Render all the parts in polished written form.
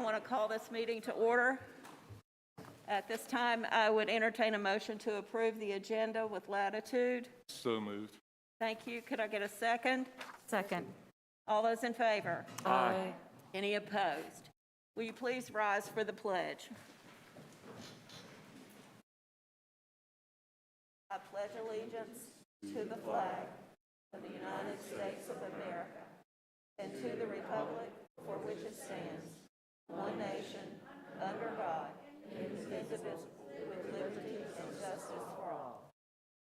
want to call this meeting to order. At this time, I would entertain a motion to approve the agenda with latitude. So moved. Thank you. Could I get a second? Second. All those in favor? Aye. Any opposed? Will you please rise for the pledge? I pledge allegiance to the flag of the United States of America and to the republic for which it stands, one nation, under God, indivisible, with liberty and justice for all.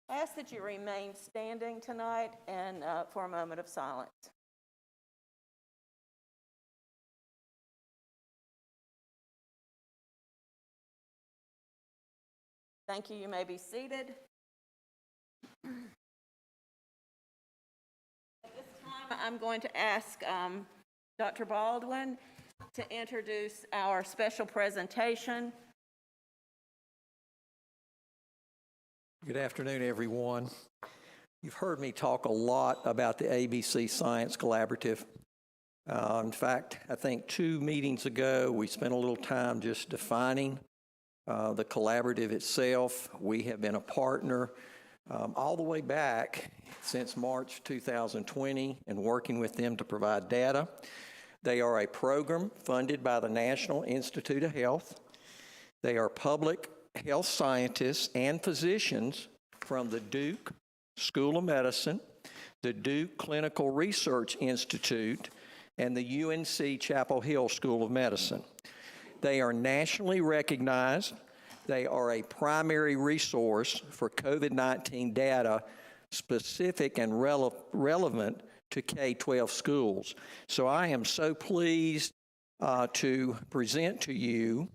I ask that you remain standing tonight and for a moment of silence. Thank you. You may be seated. At this time, I'm going to ask Dr. Baldwin to introduce our special presentation. Good afternoon, everyone. You've heard me talk a lot about the ABC Science Collaborative. In fact, I think 2 meetings ago, we spent a little time just defining the collaborative itself. We have been a partner all the way back since March 2020 and working with them to provide data. They are a program funded by the National Institute of Health. They are public health scientists and physicians from the Duke School of Medicine, the Duke Clinical Research Institute, and the UNC Chapel Hill School of Medicine. They are nationally recognized. They are a primary resource for COVID-19 data specific and relevant to K-12 schools. So I am so pleased to present to you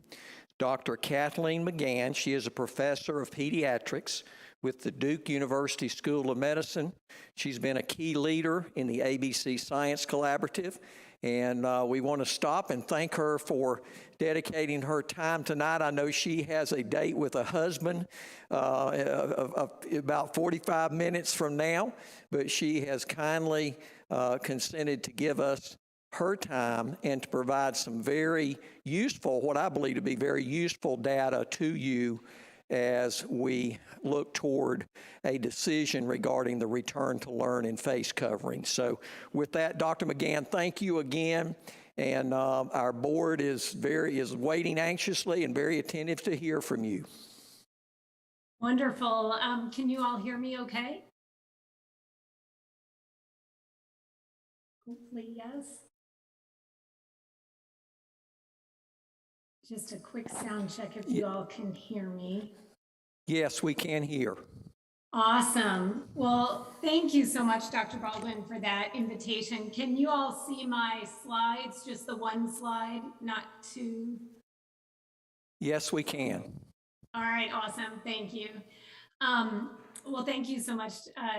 Dr. Kathleen McGann. She is a professor of pediatrics with the Duke University School of Medicine. She's been a key leader in the ABC Science Collaborative, and we want to stop and thank her for dedicating her time tonight. I know she has a date with a husband about 45 minutes from now, but she has kindly consented to give us her time and to provide some very useful, what I believe to be very useful data to you as we look toward a decision regarding the return to learn and face covering. So with that, Dr. McGann, thank you again. And our board is waiting anxiously and very attentive to hear from you. Wonderful. Can you all hear me okay? Hopefully, yes. Just a quick sound check if you all can hear me. Yes, we can hear. Awesome. Well, thank you so much, Dr. Baldwin, for that invitation. Can you all see my slides? Just the one slide, not two? Yes, we can. All right, awesome. Thank you. Well, thank you so much,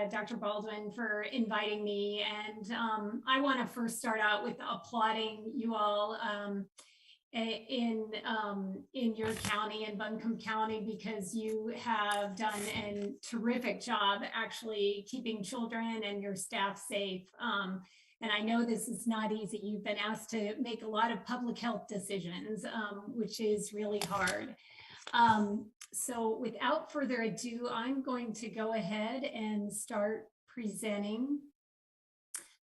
Dr. Baldwin, for inviting me. And I want to first start out with applauding you all in your county, in Buncombe County, because you have done a terrific job actually keeping children and your staff safe. And I know this is not easy. You've been asked to make a lot of public health decisions, which is really hard. So without further ado, I'm going to go ahead and start presenting.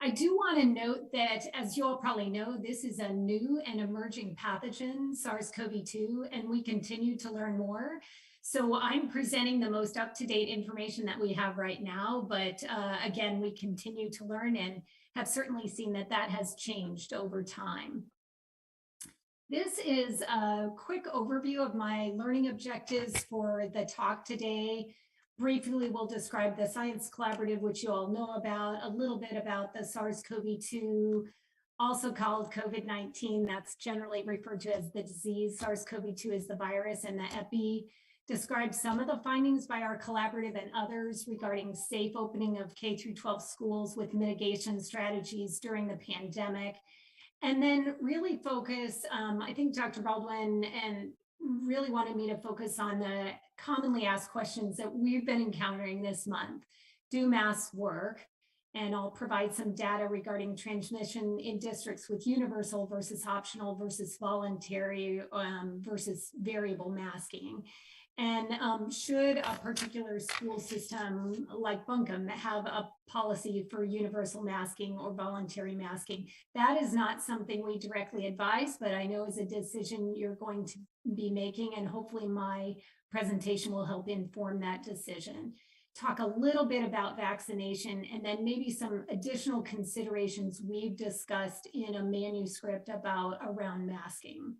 I do want to note that, as you all probably know, this is a new and emerging pathogen, SARS-CoV-2, and we continue to learn more. So I'm presenting the most up-to-date information that we have right now, but again, we continue to learn and have certainly seen that that has changed over time. This is a quick overview of my learning objectives for the talk today. Briefly, we'll describe the Science Collaborative, which you all know about, a little bit about the SARS-CoV-2, also called COVID-19. That's generally referred to as the disease. SARS-CoV-2 is the virus, and the EPI describes some of the findings by our collaborative and others regarding safe opening of K-12 schools with mitigation strategies during the pandemic. And then really focus, I think Dr. Baldwin and really wanted me to focus on the commonly asked questions that we've been encountering this month. Do masks work? And I'll provide some data regarding transmission in districts with universal versus optional versus voluntary versus variable masking. And should a particular school system like Buncombe have a policy for universal masking or voluntary masking? That is not something we directly advise, but I know is a decision you're going to be making, and hopefully my presentation will help inform that decision. Talk a little bit about vaccination, and then maybe some additional considerations we've discussed in a manuscript around masking.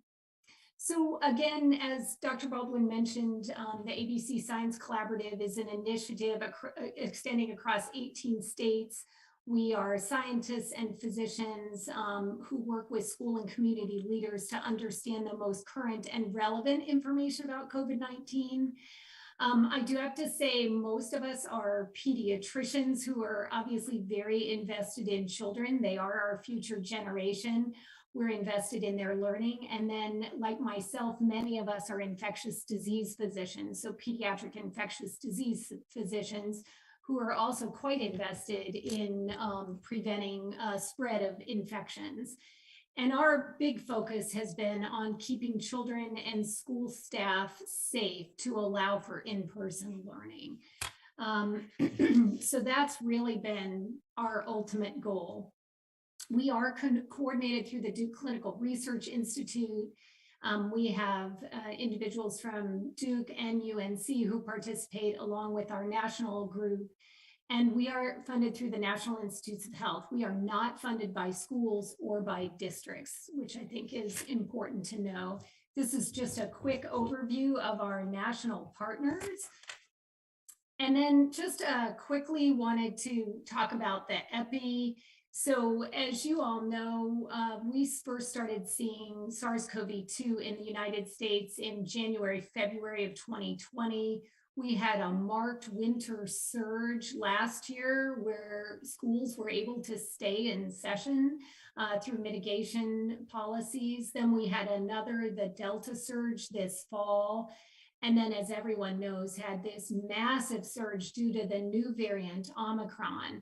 So again, as Dr. Baldwin mentioned, the ABC Science Collaborative is an initiative extending across 18 states. We are scientists and physicians who work with school and community leaders to understand the most current and relevant information about COVID-19. I do have to say most of us are pediatricians who are obviously very invested in children. They are our future generation. We're invested in their learning. And then, like myself, many of us are infectious disease physicians, so pediatric infectious disease physicians who are also quite invested in preventing spread of infections. And our big focus has been on keeping children and school staff safe to allow for in-person learning. So that's really been our ultimate goal. We are coordinated through the Duke Clinical Research Institute. We have individuals from Duke and UNC who participate along with our national group. And we are funded through the National Institutes of Health. We are not funded by schools or by districts, which I think is important to know. This is just a quick overview of our national partners. And then just quickly wanted to talk about the EPI. So as you all know, we first started seeing SARS-CoV-2 in the United States in January, February of 2020. We had a marked winter surge last year where schools were able to stay in session through mitigation policies. Then we had the Delta surge this fall. And then, as everyone knows, had this massive surge due to the new variant, Omicron,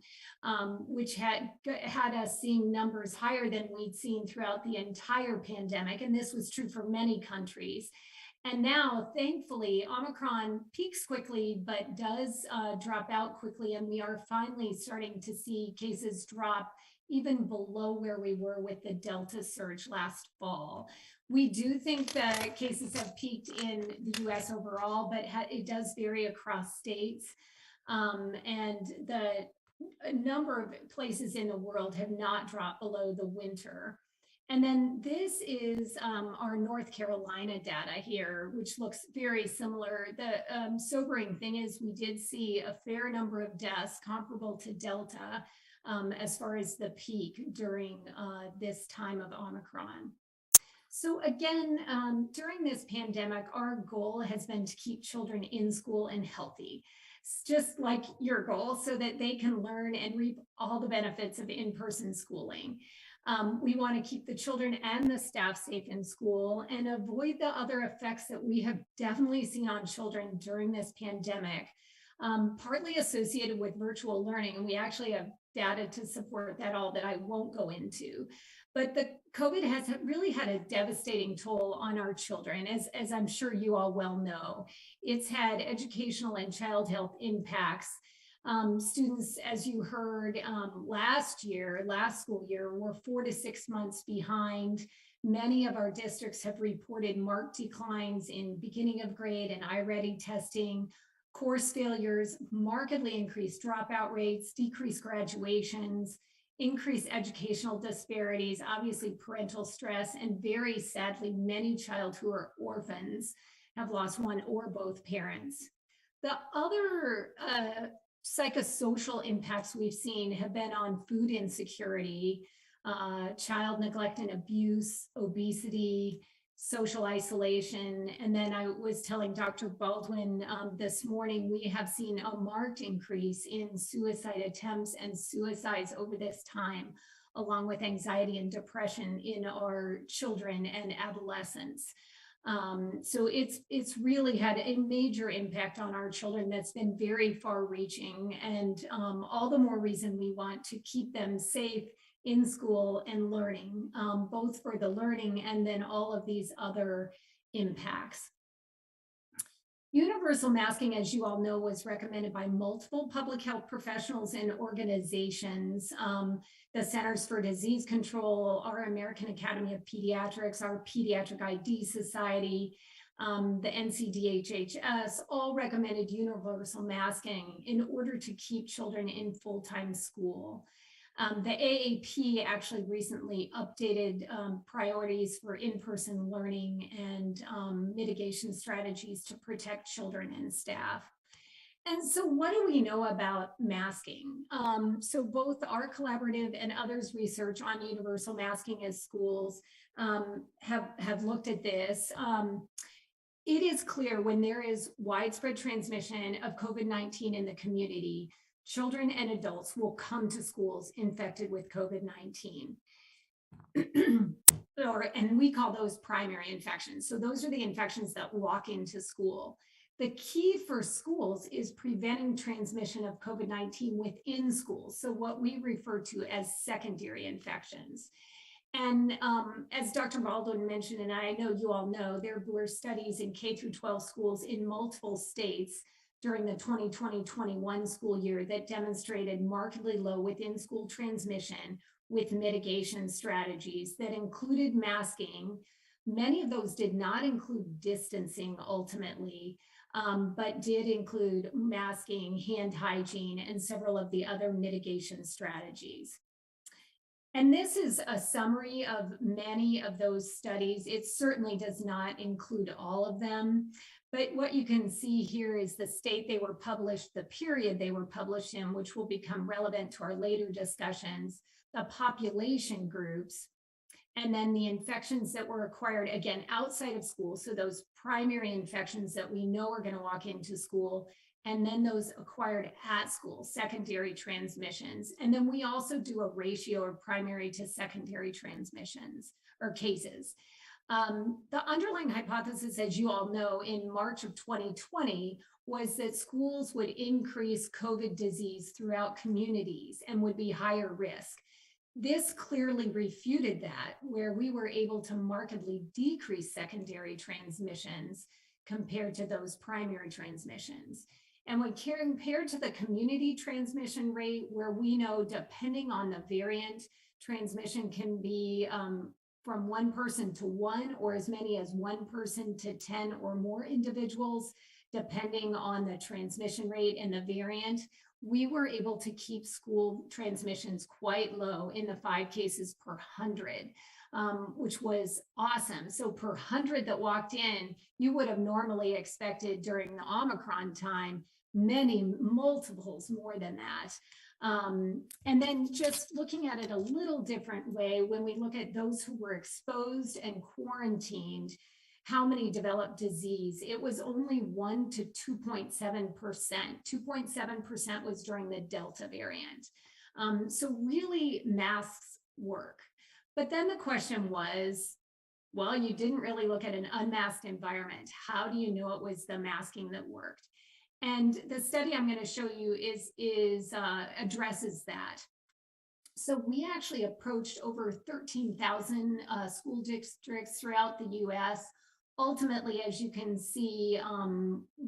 which had us seeing numbers higher than we'd seen throughout the entire pandemic. And this was true for many countries. And now, thankfully, Omicron peaks quickly, but does drop out quickly. And we are finally starting to see cases drop even below where we were with the Delta surge last fall. We do think that cases have peaked in the US overall, but it does vary across states. And the number of places in the world have not dropped below the winter. And then this is our North Carolina data here, which looks very similar. The sobering thing is we did see a fair number of deaths comparable to Delta as far as the peak during this time of Omicron. So again, during this pandemic, our goal has been to keep children in school and healthy, just like your goal, so that they can learn and reap all the benefits of in-person schooling. We want to keep the children and the staff safe in school and avoid the other effects that we have definitely seen on children during this pandemic, partly associated with virtual learning. And we actually have data to support that all that I won't go into. But the COVID has really had a devastating toll on our children, as I'm sure you all well know. It's had educational and child health impacts. Students, as you heard last school year, were 4 to 6 months behind. Many of our districts have reported marked declines in beginning of grade and iReady testing, course failures, markedly increased dropout rates, decreased graduations, increased educational disparities, obviously parental stress, and very sadly, many child who are orphans have lost one or both parents. The other psychosocial impacts we've seen have been on food insecurity, child neglect and abuse, obesity, social isolation. And then I was telling Dr. Baldwin this morning, we have seen a marked increase in suicide attempts and suicides over this time, along with anxiety and depression in our children and adolescents. So it's really had a major impact on our children that's been very far reaching, and all the more reason we want to keep them safe in school and learning, both for the learning and then all of these other impacts. Universal masking, as you all know, was recommended by multiple public health professionals and organizations. The Centers for Disease Control, our American Academy of Pediatrics, our Pediatric ID Society, the NCDHHS, all recommended universal masking in order to keep children in full-time school. The AAP actually recently updated priorities for in-person learning and mitigation strategies to protect children and staff. And so what do we know about masking? So both our collaborative and others' research on universal masking as schools have looked at this. It is clear when there is widespread transmission of COVID-19 in the community, children and adults will come to schools infected with COVID-19. And we call those primary infections. So those are the infections that walk into school. The key for schools is preventing transmission of COVID-19 within schools. So what we refer to as secondary infections. And as Dr. Baldwin mentioned, and I know you all know, there were studies in K through 12 schools in multiple states during the 2020-21 school year that demonstrated markedly low within school transmission with mitigation strategies that included masking. Many of those did not include distancing ultimately, but did include masking, hand hygiene, and several of the other mitigation strategies. And this is a summary of many of those studies. It certainly does not include all of them. But what you can see here is the state they were published, the period they were published in, which will become relevant to our later discussions, the population groups, and then the infections that were acquired, again, outside of school. So those primary infections that we know are going to walk into school, and then those acquired at school, secondary transmissions. And then we also do a ratio of primary to secondary transmissions or cases. The underlying hypothesis, as you all know, in March of 2020 was that schools would increase COVID disease throughout communities and would be higher risk. This clearly refuted that, where we were able to markedly decrease secondary transmissions compared to those primary transmissions. And when compared to the community transmission rate, where we know, depending on the variant, transmission can be from one person to one, or as many as one person to 10 or more individuals, depending on the transmission rate and the variant, we were able to keep school transmissions quite low in the 5 cases per 100, which was awesome. So per 100 that walked in, you would have normally expected during the Omicron time, many multiples more than that. And then just looking at it a little different way, when we look at those who were exposed and quarantined, how many developed disease, it was only 1 to 2.7%. 2.7% was during the Delta variant. So really masks work. But then the question was, well, you didn't really look at an unmasked environment. How do you know it was the masking that worked? And the study I'm going to show you addresses that. So we actually approached over 13,000 school districts throughout the US. Ultimately, as you can see,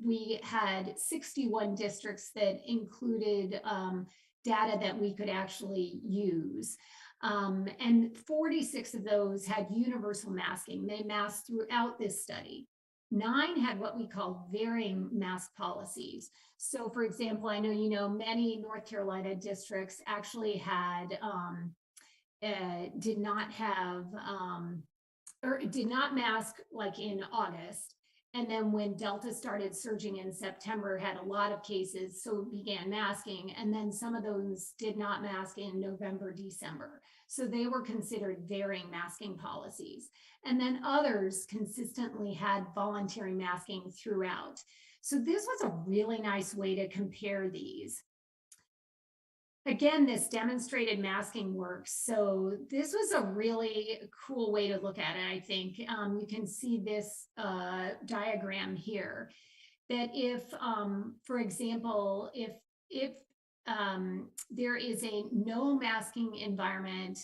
we had 61 districts that included data that we could actually use. And 46 of those had universal masking. They masked throughout this study. 9 had what we call varying mask policies. So for example, I know you know many North Carolina districts actually had, did not mask like in August. And then when Delta started surging in September, had a lot of cases, so began masking. And then some of those did not mask in November, December. So they were considered varying masking policies. And then others consistently had voluntary masking throughout. So this was a really nice way to compare these. Again, this demonstrated masking works. So this was a really cool way to look at it, I think. You can see this diagram here, that if, for example, if there is a no masking environment,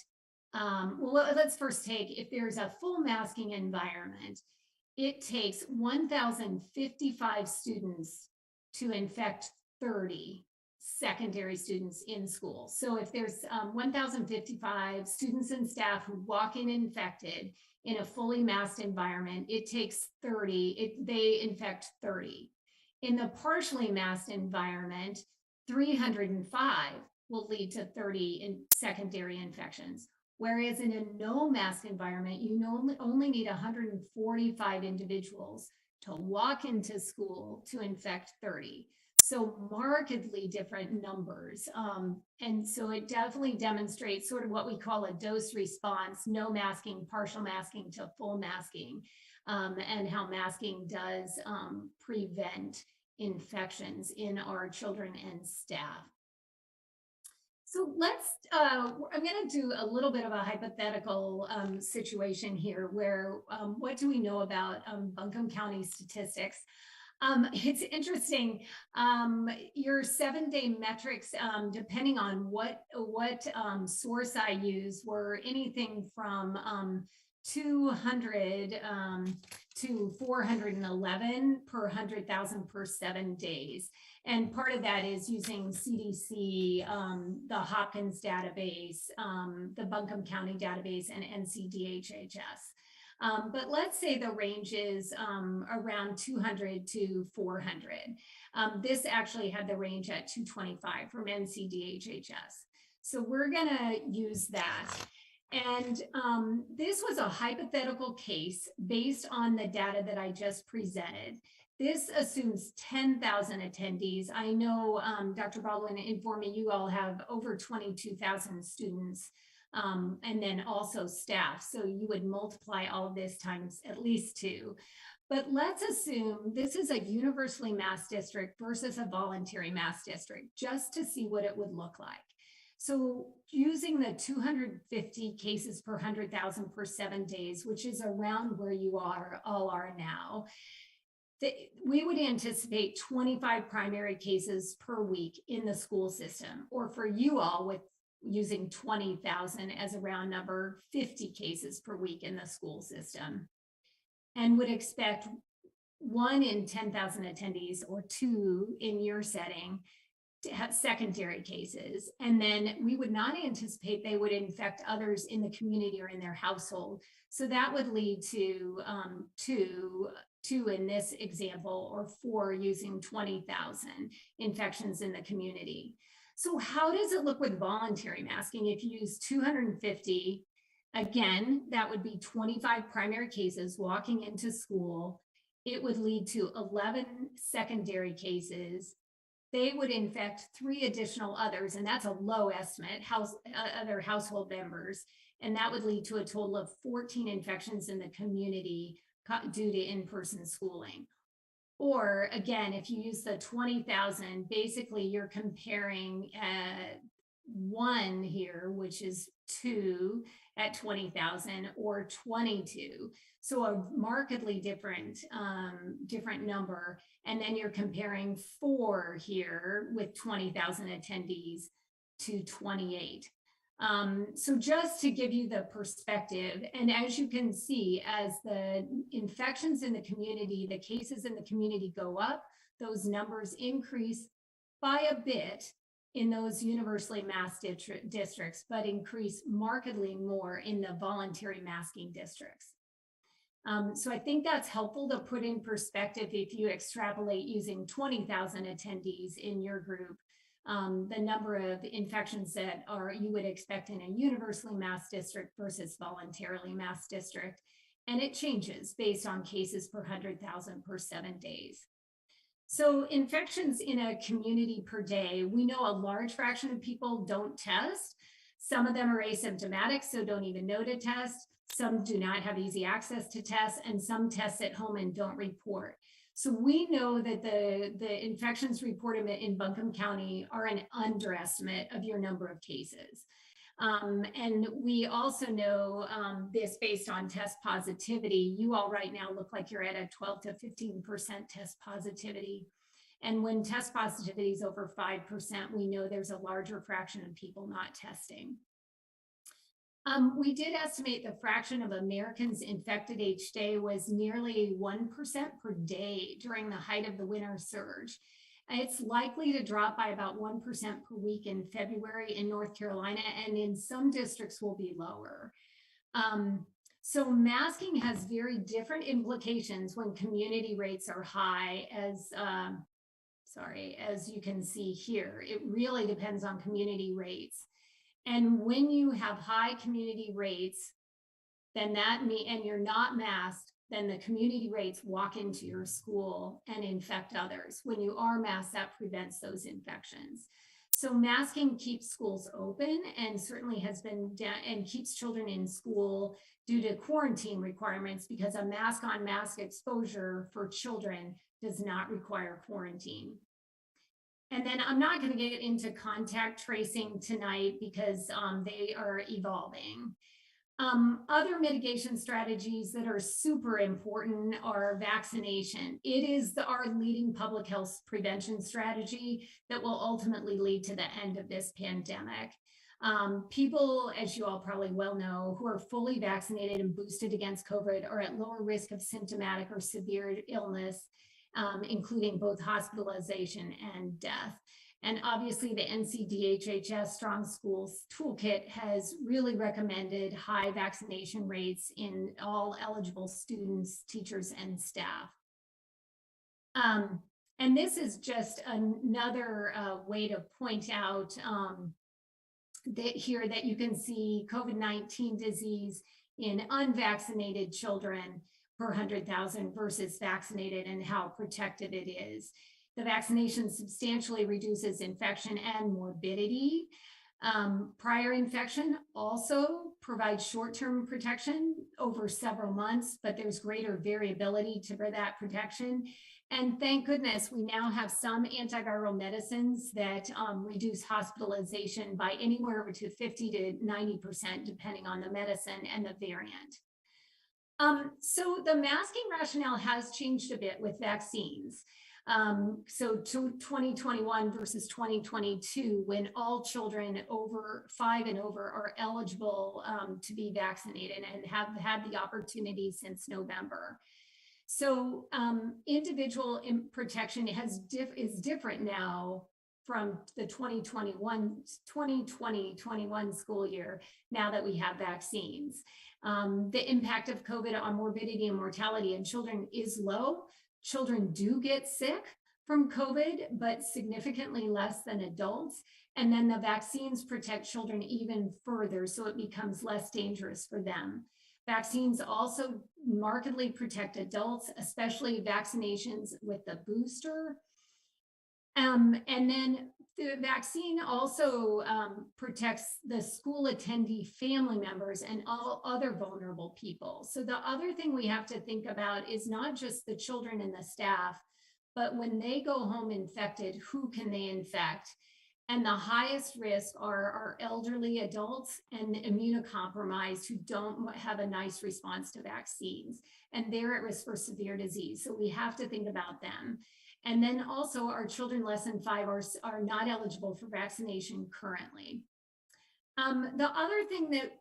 well, let's first take, if there's a full masking environment, it takes 1,055 students to infect 30 secondary students in school. So if there's 1,055 students and staff who walk in infected in a fully masked environment, it takes 30, they infect 30. In the partially masked environment, 305 will lead to 30 secondary infections. Whereas in a no mask environment, you only need 145 individuals to walk into school to infect 30. So markedly different numbers. And so it definitely demonstrates sort of what we call a dose response, no masking, partial masking to full masking, and how masking does prevent infections in our children and staff. So let's, I'm going to do a little bit of a hypothetical situation here where what do we know about Buncombe County statistics? It's interesting, your 7-day metrics, depending on what source I use, were anything from 200 to 411 per 100,000 per 7 days. And part of that is using CDC, the Hopkins database, the Buncombe County database, and NCDHHS. But let's say the range is around 200 to 400. This actually had the range at 225 from NCDHHS. So we're going to use that. And this was a hypothetical case based on the data that I just presented. This assumes 10,000 attendees. I know Dr. Baldwin informed me you all have over 22,000 students, and then also staff. So you would multiply all of this times at least 2. But let's assume this is a universally masked district versus a voluntary masked district, just to see what it would look like. So using the 250 cases per 100,000 per 7 days, which is around where you all are now, we would anticipate 25 primary cases per week in the school system, or for you all with using 20,000 as a round number, 50 cases per week in the school system, and would expect 1 in 10,000 attendees, or 2 in your setting, to have secondary cases. And then we would not anticipate they would infect others in the community or in their household. So that would lead to 2 in this example, or 4 using 20,000 infections in the community. So how does it look with voluntary masking? If you use 250, again, that would be 25 primary cases walking into school. It would lead to 11 secondary cases. They would infect 3 additional others, and that's a low estimate, other household members. And that would lead to a total of 14 infections in the community due to in-person schooling. Or again, if you use the 20,000, basically you're comparing 1 here, which is 2 at 20,000, or 22. So a markedly different number. And then you're comparing 4 here with 20,000 attendees to 28. So just to give you the perspective, and as you can see, as the infections in the community, the cases in the community go up, those numbers increase by a bit in those universally masked districts, but increase markedly more in the voluntary masking districts. So I think that's helpful to put in perspective if you extrapolate using 20,000 attendees in your group, the number of infections that you would expect in a universally masked district versus voluntarily masked district. And it changes based on cases per 100,000 per 7 days. So infections in a community per day, we know a large fraction of people don't test. Some of them are asymptomatic, so don't even know to test. Some do not have easy access to tests, and some test at home and don't report. So we know that the infections reported in Buncombe County are an underestimate of your number of cases. And we also know this based on test positivity. You all right now look like you're at a 12 to 15% test positivity. And when test positivity is over 5%, we know there's a larger fraction of people not testing. We did estimate the fraction of Americans infected each day was nearly 1% per day during the height of the winter surge. It's likely to drop by about 1% per week in February in North Carolina, and in some districts will be lower. So masking has very different implications when community rates are high, as you can see here. It really depends on community rates. And when you have high community rates, then and you're not masked, then the community rates walk into your school and infect others. When you are masked, that prevents those infections. So masking keeps schools open and certainly has been and keeps children in school due to quarantine requirements, because a mask on mask exposure for children does not require quarantine. And then I'm not going to get into contact tracing tonight because they are evolving. Other mitigation strategies that are super important are vaccination. It is our leading public health prevention strategy that will ultimately lead to the end of this pandemic. People, as you all probably well know, who are fully vaccinated and boosted against COVID are at lower risk of symptomatic or severe illness, including both hospitalization and death. And obviously the NCDHHS Strong Schools Toolkit has really recommended high vaccination rates in all eligible students, teachers, and staff. And this is just another way to point out that you can see COVID-19 disease in unvaccinated children per 100,000 versus vaccinated, and how protected it is. The vaccination substantially reduces infection and morbidity. Prior infection also provides short-term protection over several months, but there's greater variability for that protection. And thank goodness we now have some antiviral medicines that reduce hospitalization by anywhere to 50 to 90%, depending on the medicine and the variant. So the masking rationale has changed a bit with vaccines. So to 2021 versus 2022, when all children over 5 and over are eligible to be vaccinated and have had the opportunity since November. So individual protection is different now from the 2020-21 school year, now that we have vaccines. The impact of COVID on morbidity and mortality in children is low. Children do get sick from COVID, but significantly less than adults. And then the vaccines protect children even further, so it becomes less dangerous for them. Vaccines also markedly protect adults, especially vaccinations with the booster. And then the vaccine also protects the school attendee family members and all other vulnerable people. So the other thing we have to think about is not just the children and the staff, but when they go home infected, who can they infect? And the highest risk are our elderly adults and immunocompromised who don't have a nice response to vaccines, and they're at risk for severe disease. So we have to think about them. And then also our children less than 5 are not eligible for vaccination currently. The other thing that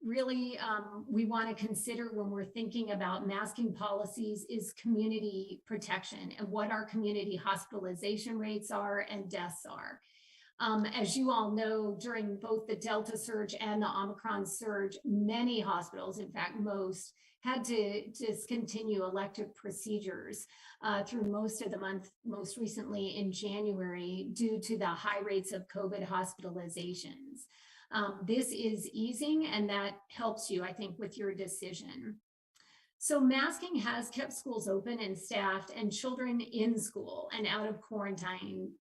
really we want to consider when we're thinking about masking policies is community protection and what our community hospitalization rates are and deaths are. As you all know, during both the Delta surge and the Omicron surge, many hospitals, in fact, most, had to discontinue elective procedures through most of the month, most recently in January, due to the high rates of COVID hospitalizations. This is easing, and that helps you, I think, with your decision. So masking has kept schools open and staffed and children in school and out of quarantine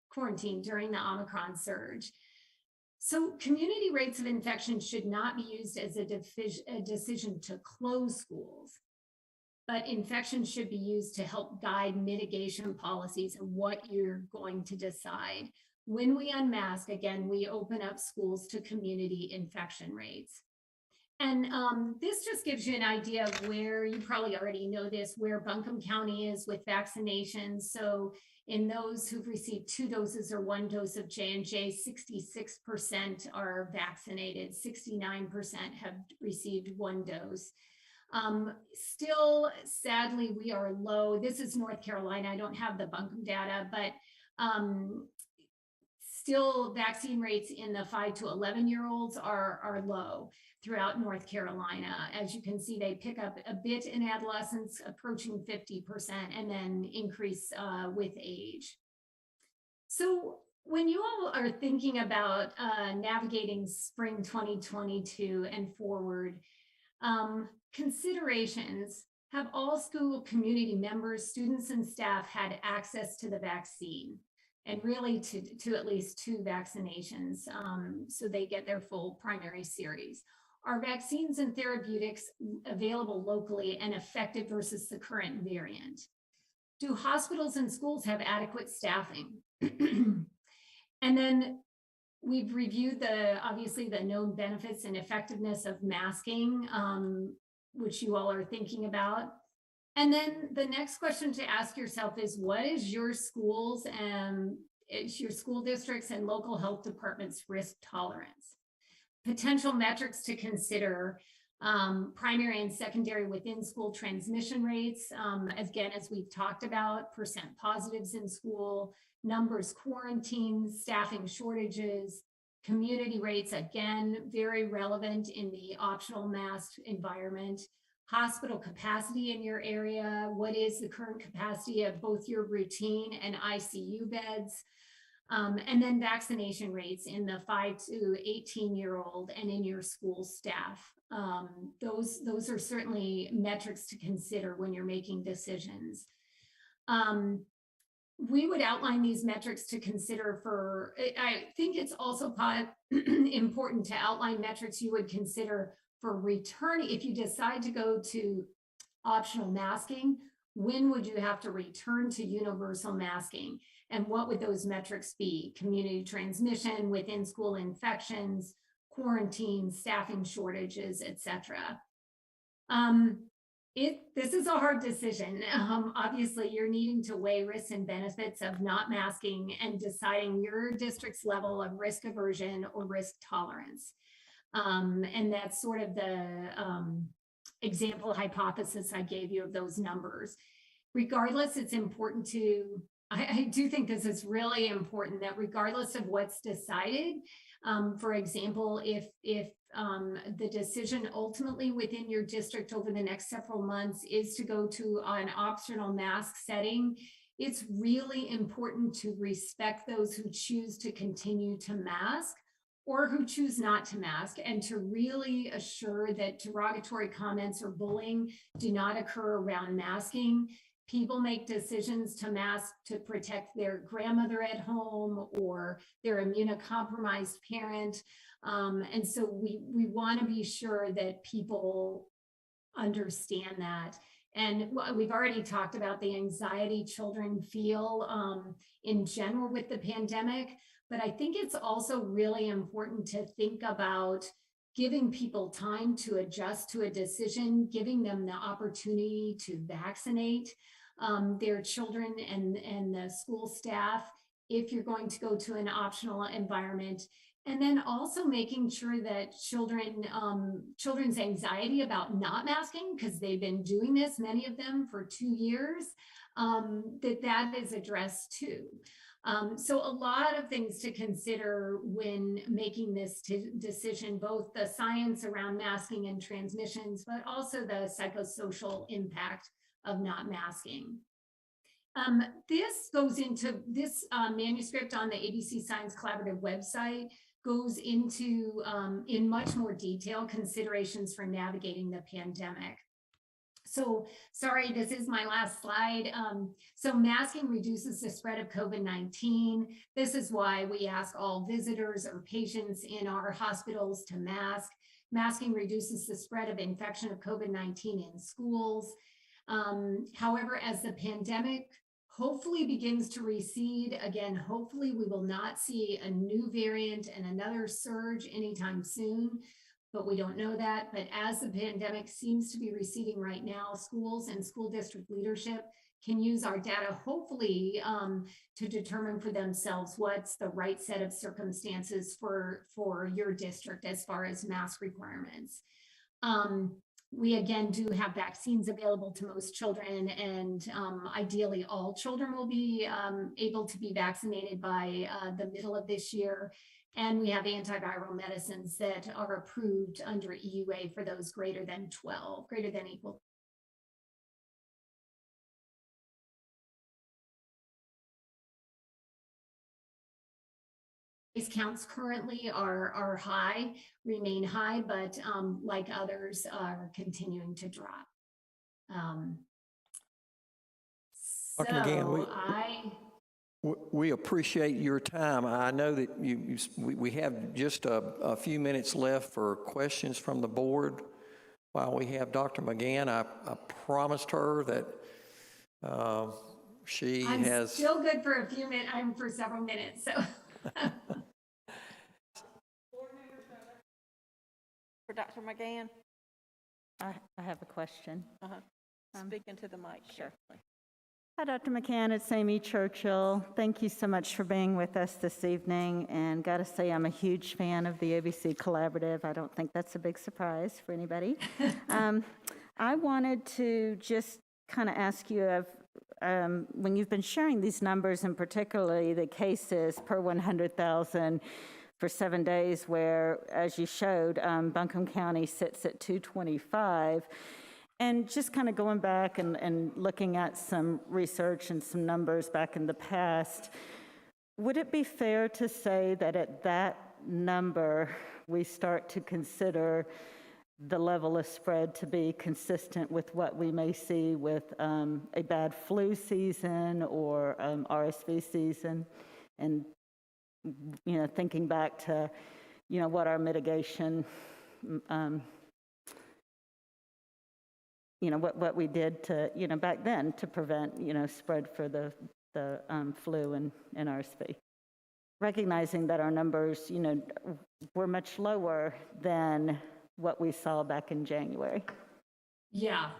during the Omicron surge. So community rates of infection should not be used as a decision to close schools. but infections should be used to help guide mitigation policies and what you're going to decide. When we unmask, again, we open up schools to community infection rates. And this just gives you an idea of where, you probably already know this, where Buncombe County is with vaccinations. So in those who've received 2 doses or 1 dose of J&J, 66% are vaccinated, 69% have received 1 dose. Still, sadly, we are low. This is North Carolina. I don't have the Buncombe data, but still vaccine rates in the 5 to 11-year-olds are low throughout North Carolina. As you can see, they pick up a bit in adolescents, approaching 50%, and then increase with age. So when you all are thinking about navigating spring 2022 and forward, considerations: have all school community members, students, and staff had access to the vaccine? And really to at least 2 vaccinations, so they get their full primary series. Are vaccines and therapeutics available locally and effective versus the current variant? Do hospitals and schools have adequate staffing? And then we've reviewed obviously the known benefits and effectiveness of masking, which you all are thinking about. And then the next question to ask yourself is, what is your schools and your school districts and local health departments' risk tolerance? Potential metrics to consider: primary and secondary within school transmission rates, again, as we've talked about, percent positives in school, numbers quarantined, staffing shortages, community rates, again, very relevant in the optional mask environment. Hospital capacity in your area. What is the current capacity of both your routine and ICU beds? And then vaccination rates in the 5 to 18-year-old and in your school staff. Those are certainly metrics to consider when you're making decisions. We would outline these metrics to consider for, I think it's also important to outline metrics you would consider for returning. If you decide to go to optional masking, when would you have to return to universal masking? And what would those metrics be? Community transmission, within school infections, quarantine, staffing shortages, etc. This is a hard decision. Obviously, you're needing to weigh risks and benefits of not masking and deciding your district's level of risk aversion or risk tolerance. And that's sort of the example hypothesis I gave you of those numbers. Regardless, it's important to, I do think this is really important, that regardless of what's decided, for example, if the decision ultimately within your district over the next several months is to go to an optional mask setting, it's really important to respect those who choose to continue to mask or who choose not to mask, and to really assure that derogatory comments or bullying do not occur around masking. People make decisions to mask to protect their grandmother at home or their immunocompromised parent. And so we want to be sure that people understand that. And we've already talked about the anxiety children feel in general with the pandemic, but I think it's also really important to think about giving people time to adjust to a decision, giving them the opportunity to vaccinate their children and the school staff if you're going to go to an optional environment. And then also making sure that children's anxiety about not masking, because they've been doing this, many of them, for 2 years, that is addressed too. So a lot of things to consider when making this decision, both the science around masking and transmissions, but also the psychosocial impact of not masking. This goes into this manuscript on the ABC Science Collaborative website, goes into in much more detail considerations for navigating the pandemic. So sorry, this is my last slide. So masking reduces the spread of COVID-19. This is why we ask all visitors or patients in our hospitals to mask. Masking reduces the spread of infection of COVID-19 in schools. However, as the pandemic hopefully begins to recede, again, hopefully we will not see a new variant and another surge anytime soon, but we don't know that. But as the pandemic seems to be receding right now, schools and school district leadership can use our data, hopefully, to determine for themselves what's the right set of circumstances for your district as far as mask requirements. We again do have vaccines available to most children, and ideally all children will be able to be vaccinated by the middle of this year. And we have antiviral medicines that are approved under EUA for those greater than 12, greater than equal. Case counts currently are high, remain high, but like others are continuing to drop. Dr. McGann, we appreciate your time. I know that we have just a few minutes left for questions from the board. While we have Dr. McGann, I promised her that I'm still good for a few minutes. I'm for several minutes, so. For Dr. McGann? I have a question. Speak into the mic. Sure. Hi, Dr. McCann. It's Amy Churchill. Thank you so much for being with us this evening. And got to say, I'm a huge fan of the ABC Collaborative. I don't think that's a big surprise for anybody. I wanted to just kind of ask you, when you've been sharing these numbers, and particularly the cases per 100,000 for 7 days, where, as you showed, Buncombe County sits at 225, and just kind of going back and looking at some research and some numbers back in the past, would it be fair to say that at that number, we start to consider the level of spread to be consistent with what we may see with a bad flu season or RSV season? And, thinking back to, what our mitigation, what we did to, back then to prevent, spread for the flu and RSV. Recognizing that our numbers, were much lower than what we saw back in January. Yeah.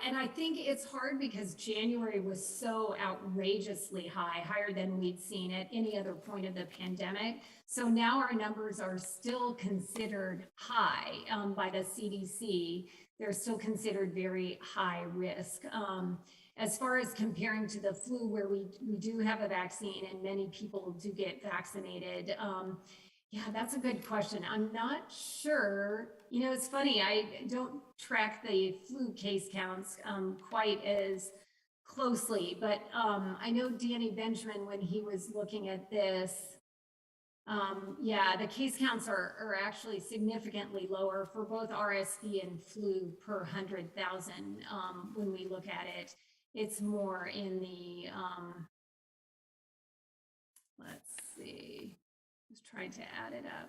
And I think it's hard because January was so outrageously high, higher than we'd seen at any other point of the pandemic. So now our numbers are still considered high by the CDC. They're still considered very high risk. As far as comparing to the flu, where we do have a vaccine and many people do get vaccinated, yeah, that's a good question. I'm not sure. It's funny, I don't track the flu case counts quite as closely, but I know Danny Benjamin, when he was looking at this, yeah, the case counts are actually significantly lower for both RSV and flu per 100,000. When we look at it, it's more in the, let's see. Just trying to add it up.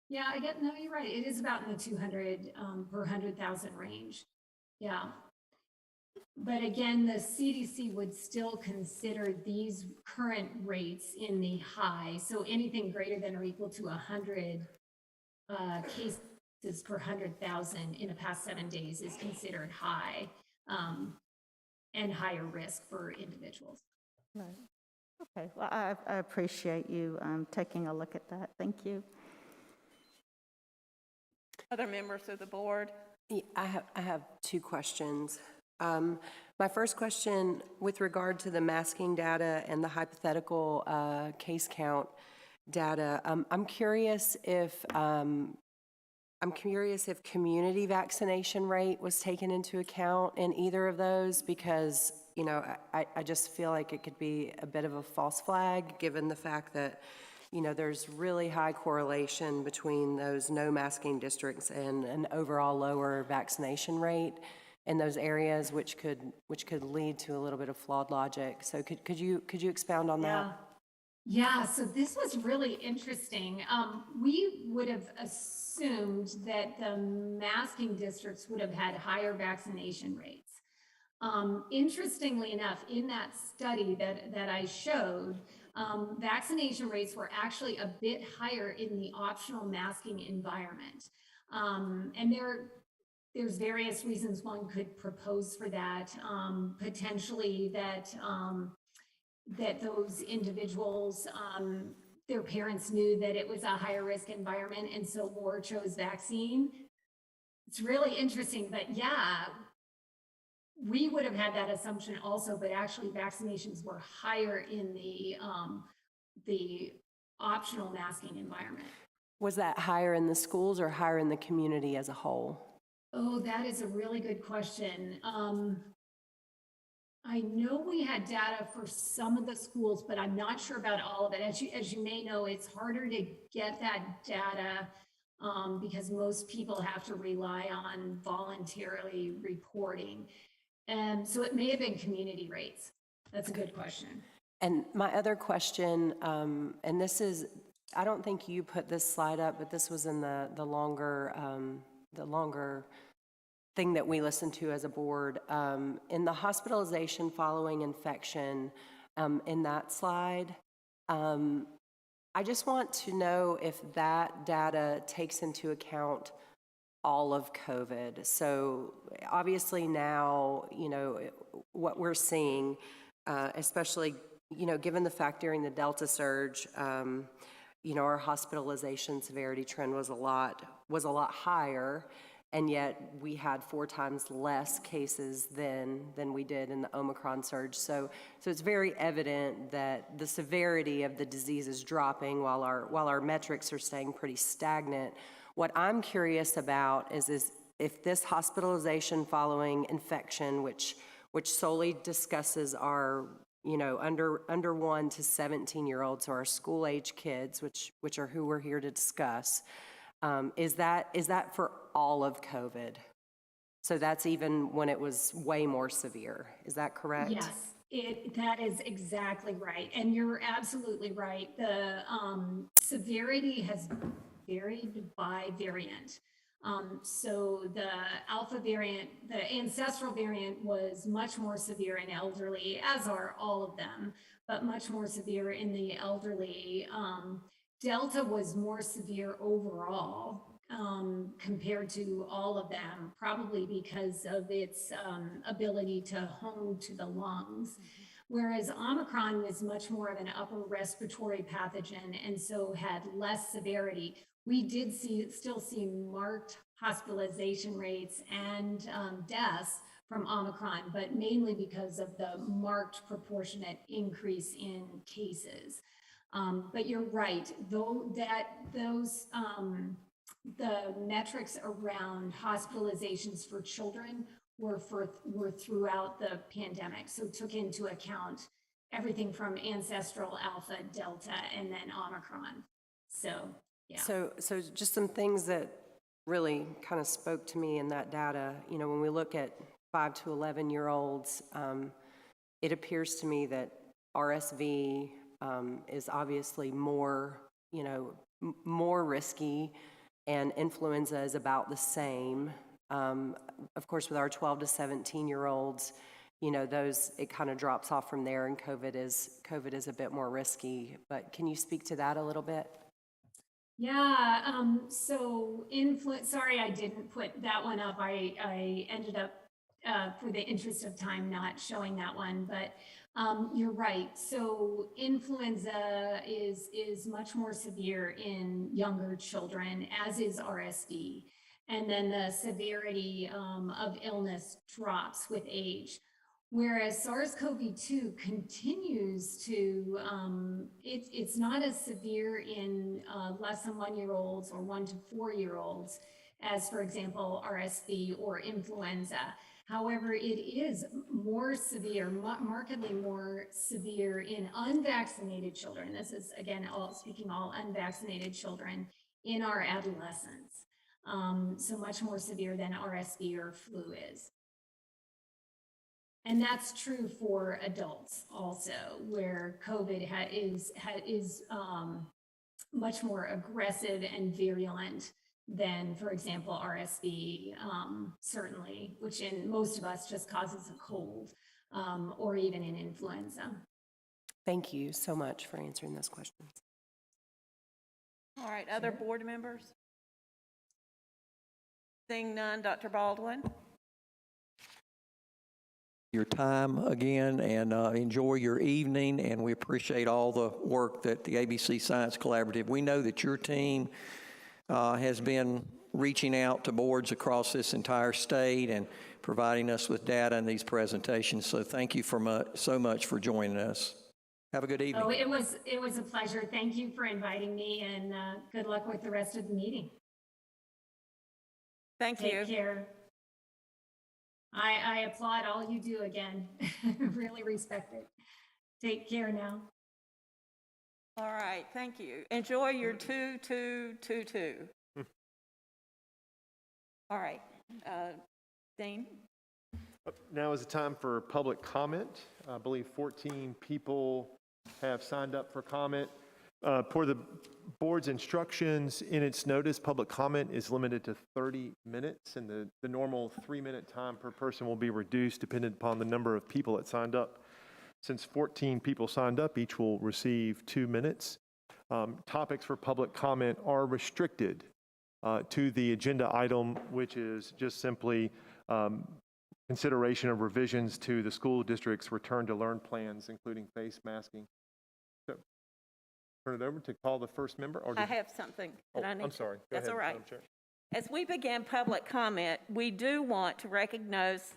Yeah, no, you're right. It is about in the 200 per 100,000 range. Yeah. But again, the CDC would still consider these current rates in the high. So anything greater than or equal to 100 cases per 100,000 in the past 7 days is considered high and higher risk for individuals. Right. Okay, well, I appreciate you taking a look at that. Thank you. Other members of the board? Yeah, I have two questions. My first question, with regard to the masking data and the hypothetical case count data, I'm curious if community vaccination rate was taken into account in either of those, because I just feel like it could be a bit of a false flag, given the fact that, there's really high correlation between those no masking districts and an overall lower vaccination rate in those areas, which could lead to a little bit of flawed logic. So could you expound on that? Yeah, so this was really interesting. We would have assumed that the masking districts would have had higher vaccination rates. Interestingly enough, in that study that I showed, vaccination rates were actually a bit higher in the optional masking environment. And there's various reasons one could propose for that. Potentially that those individuals, their parents knew that it was a higher risk environment, and so more chose vaccine. It's really interesting, but yeah, we would have had that assumption also, but actually vaccinations were higher in the optional masking environment. Was that higher in the schools or higher in the community as a whole? Oh, that is a really good question. I know we had data for some of the schools, but I'm not sure about all of it. As you may know, it's harder to get that data because most people have to rely on voluntarily reporting. And so it may have been community rates. That's a good question. And my other question, and this is, I don't think you put this slide up, but this was in the longer thing that we listened to as a board. In the hospitalization following infection, in that slide, I just want to know if that data takes into account all of COVID. So obviously now, you know, what we're seeing, especially, you know, given the fact during the Delta surge, you know, our hospitalization severity trend was a lot higher, and yet we had 4 times less cases than we did in the Omicron surge. So it's very evident that the severity of the disease is dropping while our metrics are staying pretty stagnant. What I'm curious about is if this hospitalization following infection, which solely discusses our, you know, under 1 to 17-year-olds, so our school age kids, which are who we're here to discuss, is that for all of COVID? So that's even when it was way more severe. Is that correct? Yes, that is exactly right. And you're absolutely right. The severity has varied by variant. So the alpha variant, the ancestral variant, was much more severe in elderly, as are all of them, but much more severe in the elderly. Delta was more severe overall compared to all of them, probably because of its ability to home to the lungs. Whereas Omicron was much more of an upper respiratory pathogen and so had less severity. We did still see marked hospitalization rates and deaths from Omicron, but mainly because of the marked proportionate increase in cases. But you're right, though, the metrics around hospitalizations for children were throughout the pandemic. So took into account everything from ancestral, alpha, delta, and then Omicron. So, yeah. So just some things that really kind of spoke to me in that data. You know, when we look at 5 to 11-year-olds, it appears to me that RSV is obviously more, you know, more risky, and influenza is about the same. Of course, with our 12 to 17-year-olds, you know, those, it kind of drops off from there, and COVID is a bit more risky. But can you speak to that a little bit? Yeah, so sorry I didn't put that one up. I ended up, for the interest of time, not showing that one, but you're right. So influenza is much more severe in younger children, as is RSV. And then the severity of illness drops with age. Whereas SARS-CoV-2 continues to, it's not as severe in less than 1-year-olds or 1 to 4-year-olds as, for example, RSV or influenza. However, it is more severe, markedly more severe in unvaccinated children. This is, again, speaking all unvaccinated children in our adolescents. So much more severe than RSV or flu is. And that's true for adults also, where COVID is much more aggressive and virulent than, for example, RSV, certainly, which in most of us just causes a cold, or even an influenza. Thank you so much for answering those questions. All right, other board members? Seeing none, Dr. Baldwin? Your time again, and enjoy your evening, and we appreciate all the work that the ABC Science Collaborative, we know that your team has been reaching out to boards across this entire state and providing us with data in these presentations. So thank you so much for joining us. Have a good evening. Oh, it was a pleasure. Thank you for inviting me, and good luck with the rest of the meeting. Thank you. Take care. I applaud all you do again. Really respect it. Take care now. All right, thank you. Enjoy your 2-2-2-2. All right, Dean? Now is the time for public comment. I believe 14 people have signed up for comment. Per the board's instructions in its notice, public comment is limited to 30 minutes, and the normal 3-minute time per person will be reduced depending upon the number of people that signed up. Since 14 people signed up, each will receive 2 minutes. Topics for public comment are restricted to the agenda item, which is just simply consideration of revisions to the school district's return to learn plans, including face masking. So, turn it over to call the first member. Or I have something that I need. I'm sorry. Go That's ahead, all right. Madam Chair. As we begin public comment, we do want to recognize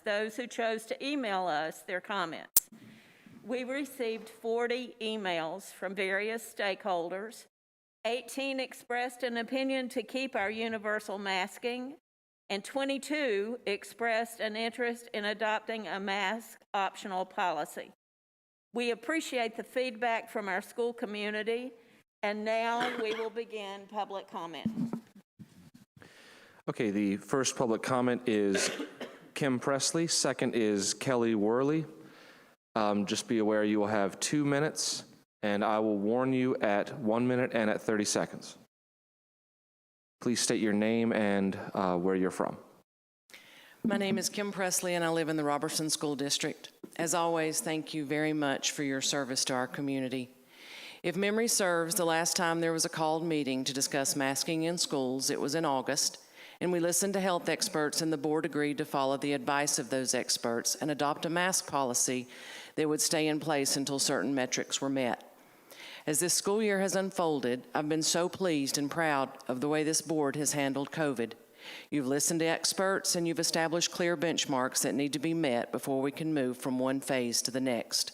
those who chose to email us their comments. We received 40 emails from various stakeholders. 18 expressed an opinion to keep our universal masking, and 22 expressed an interest in adopting a mask optional policy. We appreciate the feedback from our school community, and now we will begin public comment. Okay, the first public comment is Kim Presley. Second is Kelly Worley. Just be aware you will have 2 minutes, and I will warn you at 1 minute and at 30 seconds. Please state your name and where you're from. My name is Kim Presley, and I live in the Robertson School District. As always, thank you very much for your service to our community. If memory serves, the last time there was a called meeting to discuss masking in schools, it was in August, and we listened to health experts, and the board agreed to follow the advice of those experts and adopt a mask policy that would stay in place until certain metrics were met. As this school year has unfolded, I've been so pleased and proud of the way this board has handled COVID. You've listened to experts, and you've established clear benchmarks that need to be met before we can move from one phase to the next.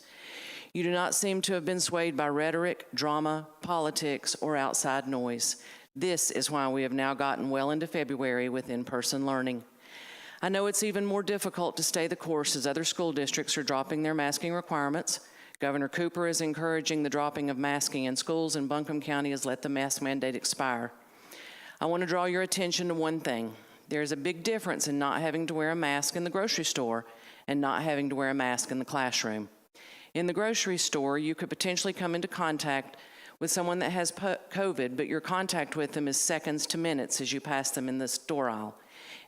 You do not seem to have been swayed by rhetoric, drama, politics, or outside noise. This is why we have now gotten well into February with in-person learning. I know it's even more difficult to stay the course as other school districts are dropping their masking requirements. Governor Cooper is encouraging the dropping of masking in schools, and Buncombe County has let the mask mandate expire. I want to draw your attention to one thing. There's a big difference in not having to wear a mask in the grocery store and not having to wear a mask in the classroom. In the grocery store, you could potentially come into contact with someone that has COVID, but your contact with them is seconds to minutes as you pass them in the store aisle.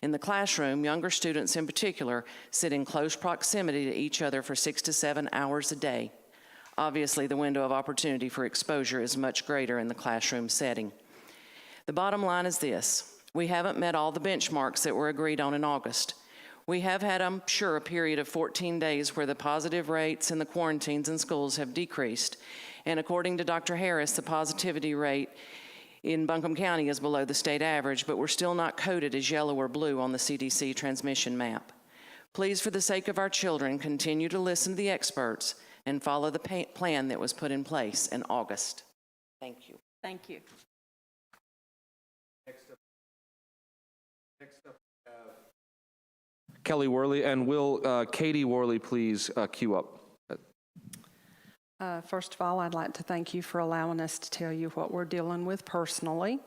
In the classroom, younger students in particular sit in close proximity to each other for 6 to 7 hours a day. Obviously, the window of opportunity for exposure is much greater in the classroom setting. The bottom line is this: we haven't met all the benchmarks that were agreed on in August. We have had, I'm sure, a period of 14 days where the positive rates and the quarantines in schools have decreased. And according to Dr. Harris, the positivity rate in Buncombe County is below the state average, but we're still not coded as yellow or blue on the CDC transmission map. Please, for the sake of our children, continue to listen to the experts and follow the plan that was put in place in August. Thank you. Thank you. Next up, Kelly Worley, and will Katie Worley please queue up? First of all, I'd like to thank you for allowing us to tell you what we're dealing with personally.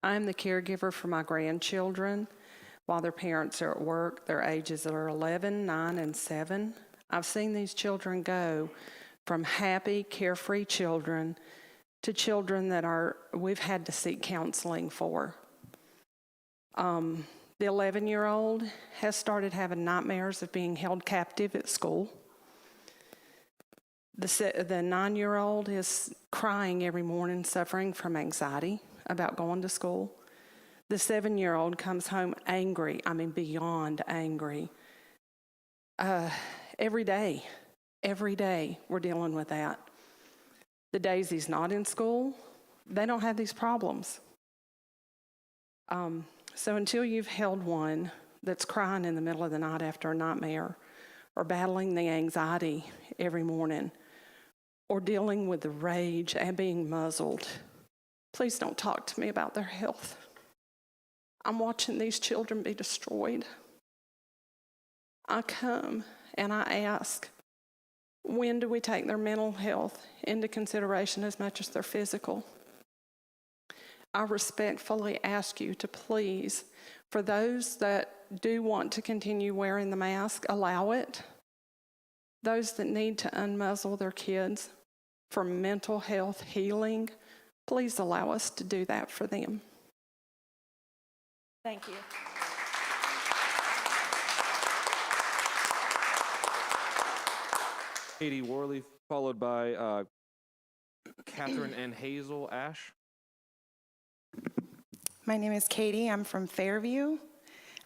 I'm the caregiver for my grandchildren while their parents are at work. Their ages are 11, 9, and 7. I've seen these children go from happy, carefree children to children that we've had to seek counseling for. The 11-year-old has started having nightmares of being held captive at school. The 9-year-old is crying every morning, suffering from anxiety about going to school. The 7-year-old comes home angry, beyond angry. Every day we're dealing with that. The days he's not in school, they don't have these problems. So until you've held one that's crying in the middle of the night after a nightmare, or battling the anxiety every morning, or dealing with the rage and being muzzled, please don't talk to me about their health. I'm watching these children be destroyed. I come and I ask, when do we take their mental health into consideration as much as their physical? I respectfully ask you to please, for those that do want to continue wearing the mask, allow it. Those that need to unmuzzle their kids for mental health healing, please allow us to do that for them. Thank you. Katie Worley, followed by Catherine and Hazel Ash. My name is Katie. I'm from Fairview.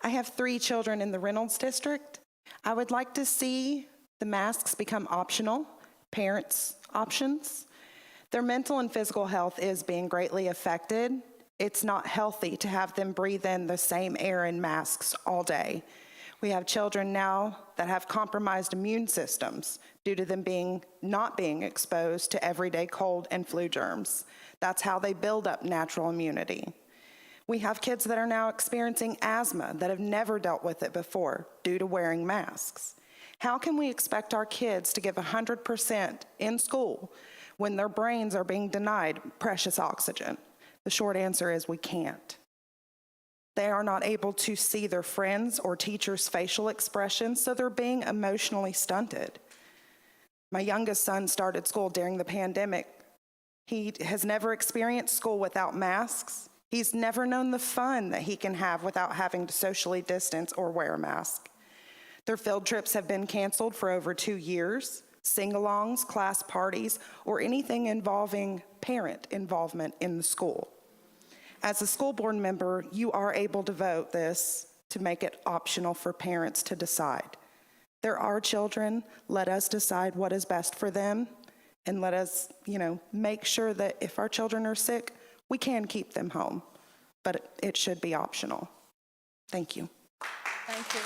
I have 3 children in the Reynolds district. I would like to see the masks become optional, parents' options. Their mental and physical health is being greatly affected. It's not healthy to have them breathe in the same air in masks all day. We have children now that have compromised immune systems due to them not being exposed to everyday cold and flu germs. That's how they build up natural immunity. We have kids that are now experiencing asthma that have never dealt with it before due to wearing masks. How can we expect our kids to give 100% in school when their brains are being denied precious oxygen? The short answer is we can't. They are not able to see their friends' or teachers' facial expressions, so they're being emotionally stunted. My youngest son started school during the pandemic. He has never experienced school without masks. He's never known the fun that he can have without having to socially distance or wear a mask. Their field trips have been canceled for over 2 years. Sing-alongs, class parties, or anything involving parent involvement in the school. As a school board member, you are able to vote this to make it optional for parents to decide. There are children, let us decide what is best for them, and let us, make sure that if our children are sick, we can keep them home, but it should be optional. Thank you. Thank you.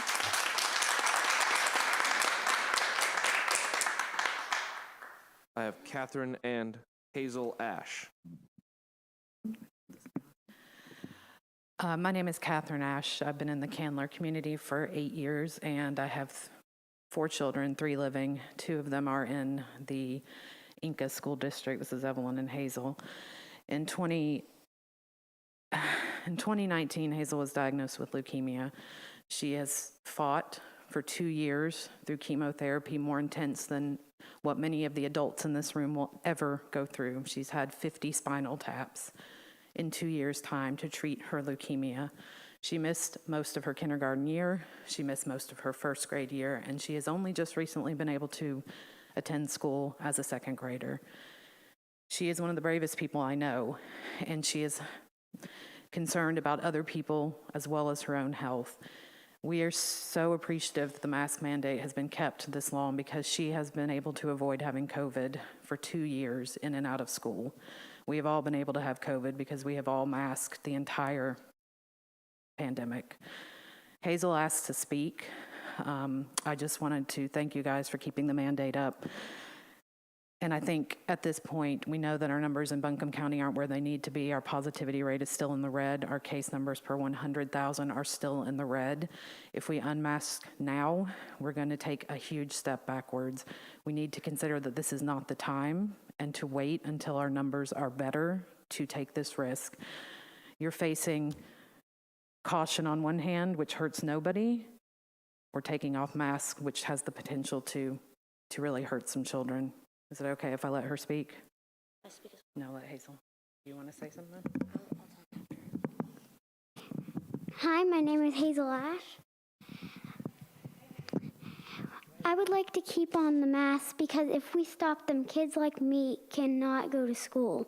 I have Catherine and Hazel Ash. My name is Catherine Ash. I've been in the Candler community for 8 years, and I have 4 children, 3 living. 2 of them are in the Inca School District. This is Evelyn and Hazel. In 2019, Hazel was diagnosed with leukemia. She has fought for 2 years through chemotherapy, more intense than what many of the adults in this room will ever go through. She's had 50 spinal taps in 2 years' time to treat her leukemia. She missed most of her kindergarten year, she missed most of her first grade year, and she has only just recently been able to attend school as a second grader. She is one of the bravest people I know, and she is concerned about other people as well as her own health. We are so appreciative that the mask mandate has been kept this long because she has been able to avoid having COVID for 2 years in and out of school. We have all been able to have COVID because we have all masked the entire pandemic. Hazel asked to speak. I just wanted to thank you guys for keeping the mandate up. And I think at this point, we know that our numbers in Buncombe County aren't where they need to be. Our positivity rate is still in the red. Our case numbers per 100,000 are still in the red. If we unmask now, we're going to take a huge step backwards. We need to consider that this is not the time and to wait until our numbers are better to take this risk. You're facing caution on one hand, which hurts nobody. We're taking off masks, which has the potential to really hurt some children. Is it okay if I let her speak? No, let Hazel. You want to say something? Hi, my name is Hazel Ash. I would like to keep on the mask because if we stop them, kids like me cannot go to school.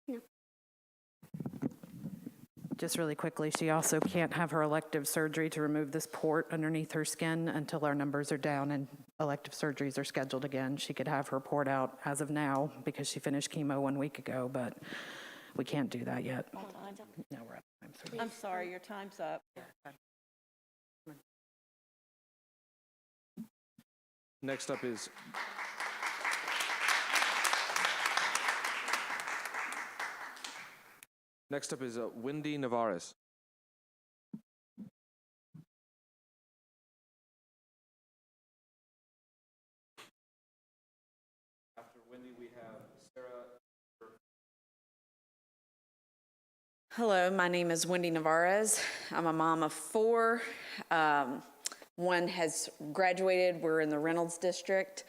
No. Just really quickly, she also can't have her elective surgery to remove this port underneath her skin until our numbers are down and elective surgeries are scheduled again. She could have her port out as of now because she finished chemo 1 week ago, but we can't do that yet. No, we're up. I'm sorry, your time's up. Next up is Wendy Navarez. After Wendy, we have Sarah. Hello, my name is Wendy Navarez. I'm a mom of 4. One has graduated. We're in the Reynolds district.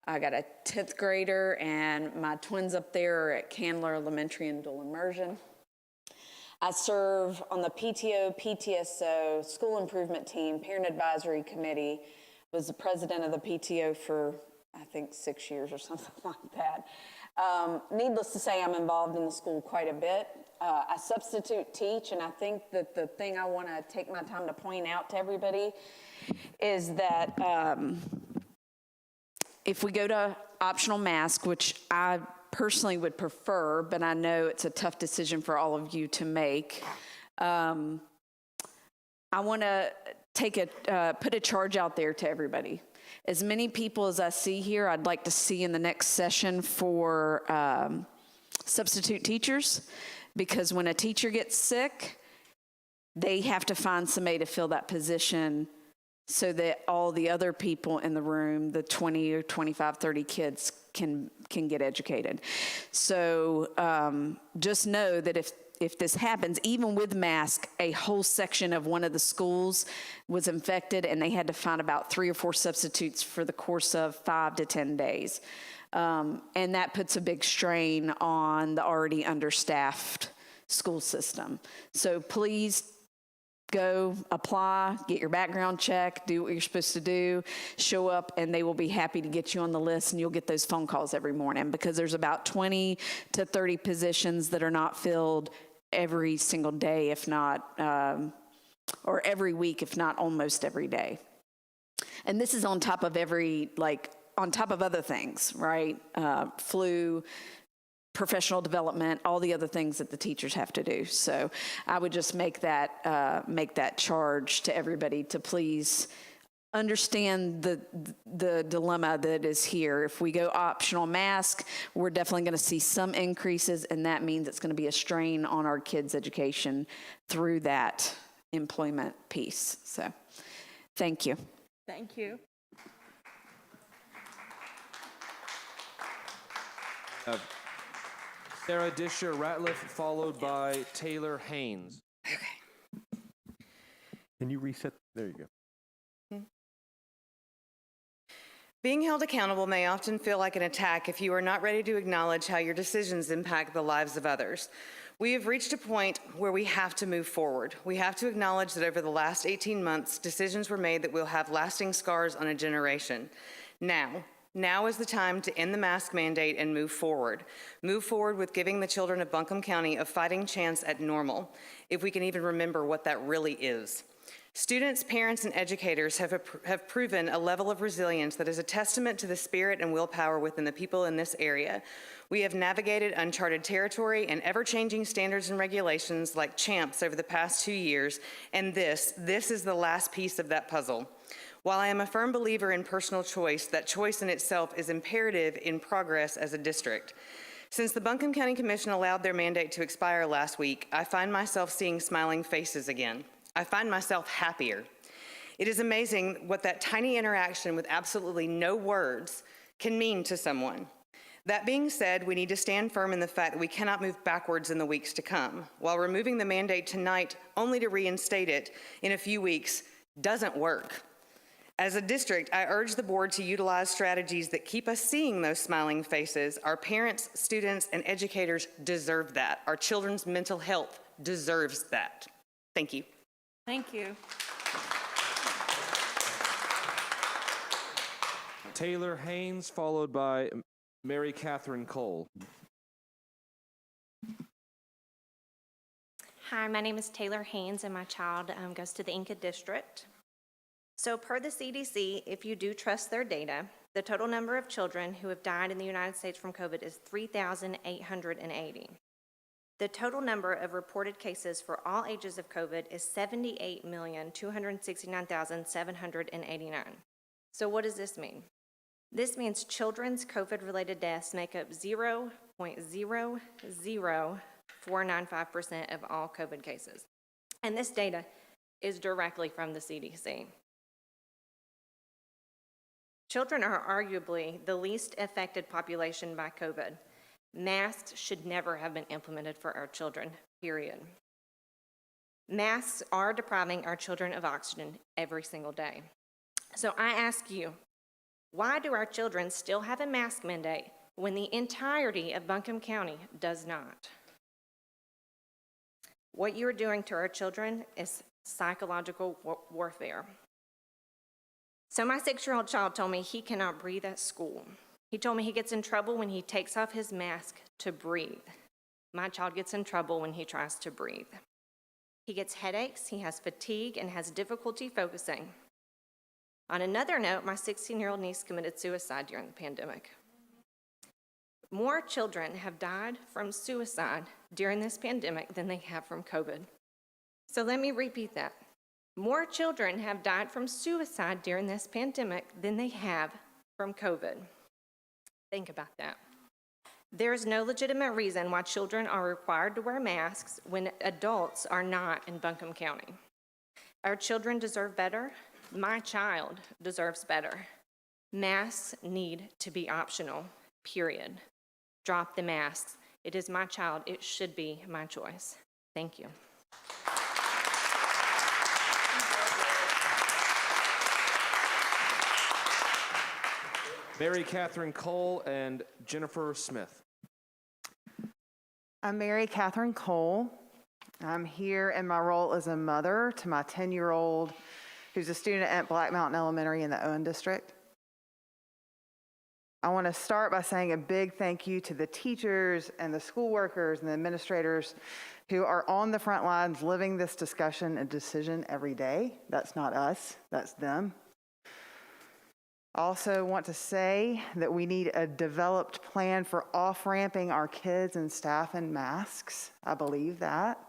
I got a 10th grader, and my twins up there are at Candler Elementary in dual immersion. I serve on the PTO, PTSO, school improvement team, parent advisory committee, was the president of the PTO for, I think, 6 years or something like that. Needless to say, I'm involved in the school quite a bit. I substitute teach, and I think that the thing I want to take my time to point out to everybody is that if we go to optional mask, which I personally would prefer, but I know it's a tough decision for all of you to make, I want to put a charge out there to everybody. As many people as I see here, I'd like to see in the next session for substitute teachers, because when a teacher gets sick, they have to find somebody to fill that position so that all the other people in the room, the 20 or 25, 30 kids can get educated. So just know that if this happens, even with mask, a whole section of one of the schools was infected and they had to find about 3 or 4 substitutes for the course of 5 to 10 days. And that puts a big strain on the already understaffed school system. So please go apply, get your background check, do what you're supposed to do, show up, and they will be happy to get you on the list, and you'll get those phone calls every morning, because there's about 20 to 30 positions that are not filled every single day, if not, or every week, if not almost every day. And this is on top of on top of other things, right? Flu, professional development, all the other things that the teachers have to do. So I would just make that charge to everybody to please understand the dilemma that is here. If we go optional mask, we're definitely going to see some increases, and that means it's going to be a strain on our kids' education through that employment piece. So thank you. Thank you. Sarah Disher Ratliff, followed by Taylor Haynes. Can you reset? There you go. Being held accountable may often feel like an attack if you are not ready to acknowledge how your decisions impact the lives of others. We have reached a point where we have to move forward. We have to acknowledge that over the last 18 months, decisions were made that will have lasting scars on a generation. Now is the time to end the mask mandate and move forward. Move forward with giving the children of Buncombe County a fighting chance at normal, if we can even remember what that really is. Students, parents, and educators have proven a level of resilience that is a testament to the spirit and willpower within the people in this area. We have navigated uncharted territory and ever-changing standards and regulations like champs over the past 2 years, and this is the last piece of that puzzle. While I am a firm believer in personal choice, that choice in itself is imperative in progress as a district. Since the Buncombe County Commission allowed their mandate to expire last week, I find myself seeing smiling faces again. I find myself happier. It is amazing what that tiny interaction with absolutely no words can mean to someone. That being said, we need to stand firm in the fact that we cannot move backwards in the weeks to come. While removing the mandate tonight only to reinstate it in a few weeks doesn't work. As a district, I urge the board to utilize strategies that keep us seeing those smiling faces. Our parents, students, and educators deserve that. Our children's mental health deserves that. Thank you. Thank you. Taylor Haynes, followed by Mary Catherine Cole. Hi, my name is Taylor Haynes, and my child goes to the Inca district. So per the CDC, if you do trust their data, the total number of children who have died in the United States from COVID is 3,880. The total number of reported cases for all ages of COVID is 78,269,789. So what does this mean? This means children's COVID-related deaths make up 0.00495% of all COVID cases. And this data is directly from the CDC. Children are arguably the least affected population by COVID. Masks should never have been implemented for our children, period. Masks are depriving our children of oxygen every single day. So I ask you, why do our children still have a mask mandate when the entirety of Buncombe County does not? What you are doing to our children is psychological warfare. So my 6-year-old child told me he cannot breathe at school. He told me he gets in trouble when he takes off his mask to breathe. My child gets in trouble when he tries to breathe. He gets headaches, he has fatigue, and has difficulty focusing. On another note, my 16-year-old niece committed suicide during the pandemic. More children have died from suicide during this pandemic than they have from COVID. So let me repeat that. More children have died from suicide during this pandemic than they have from COVID. Think about that. There is no legitimate reason why children are required to wear masks when adults are not in Buncombe County. Our children deserve better. My child deserves better. Masks need to be optional, period. Drop the masks. It is my child. It should be my choice. Thank you. Mary Catherine Cole and Jennifer Smith. I'm Mary Catherine Cole. I'm here in my role as a mother to my 10-year-old who's a student at Black Mountain Elementary in the Owen District. I want to start by saying a big thank you to the teachers and the school workers and the administrators who are on the front lines living this discussion and decision every day. That's not us, that's them. I also want to say that we need a developed plan for off-ramping our kids and staff in masks. I believe that.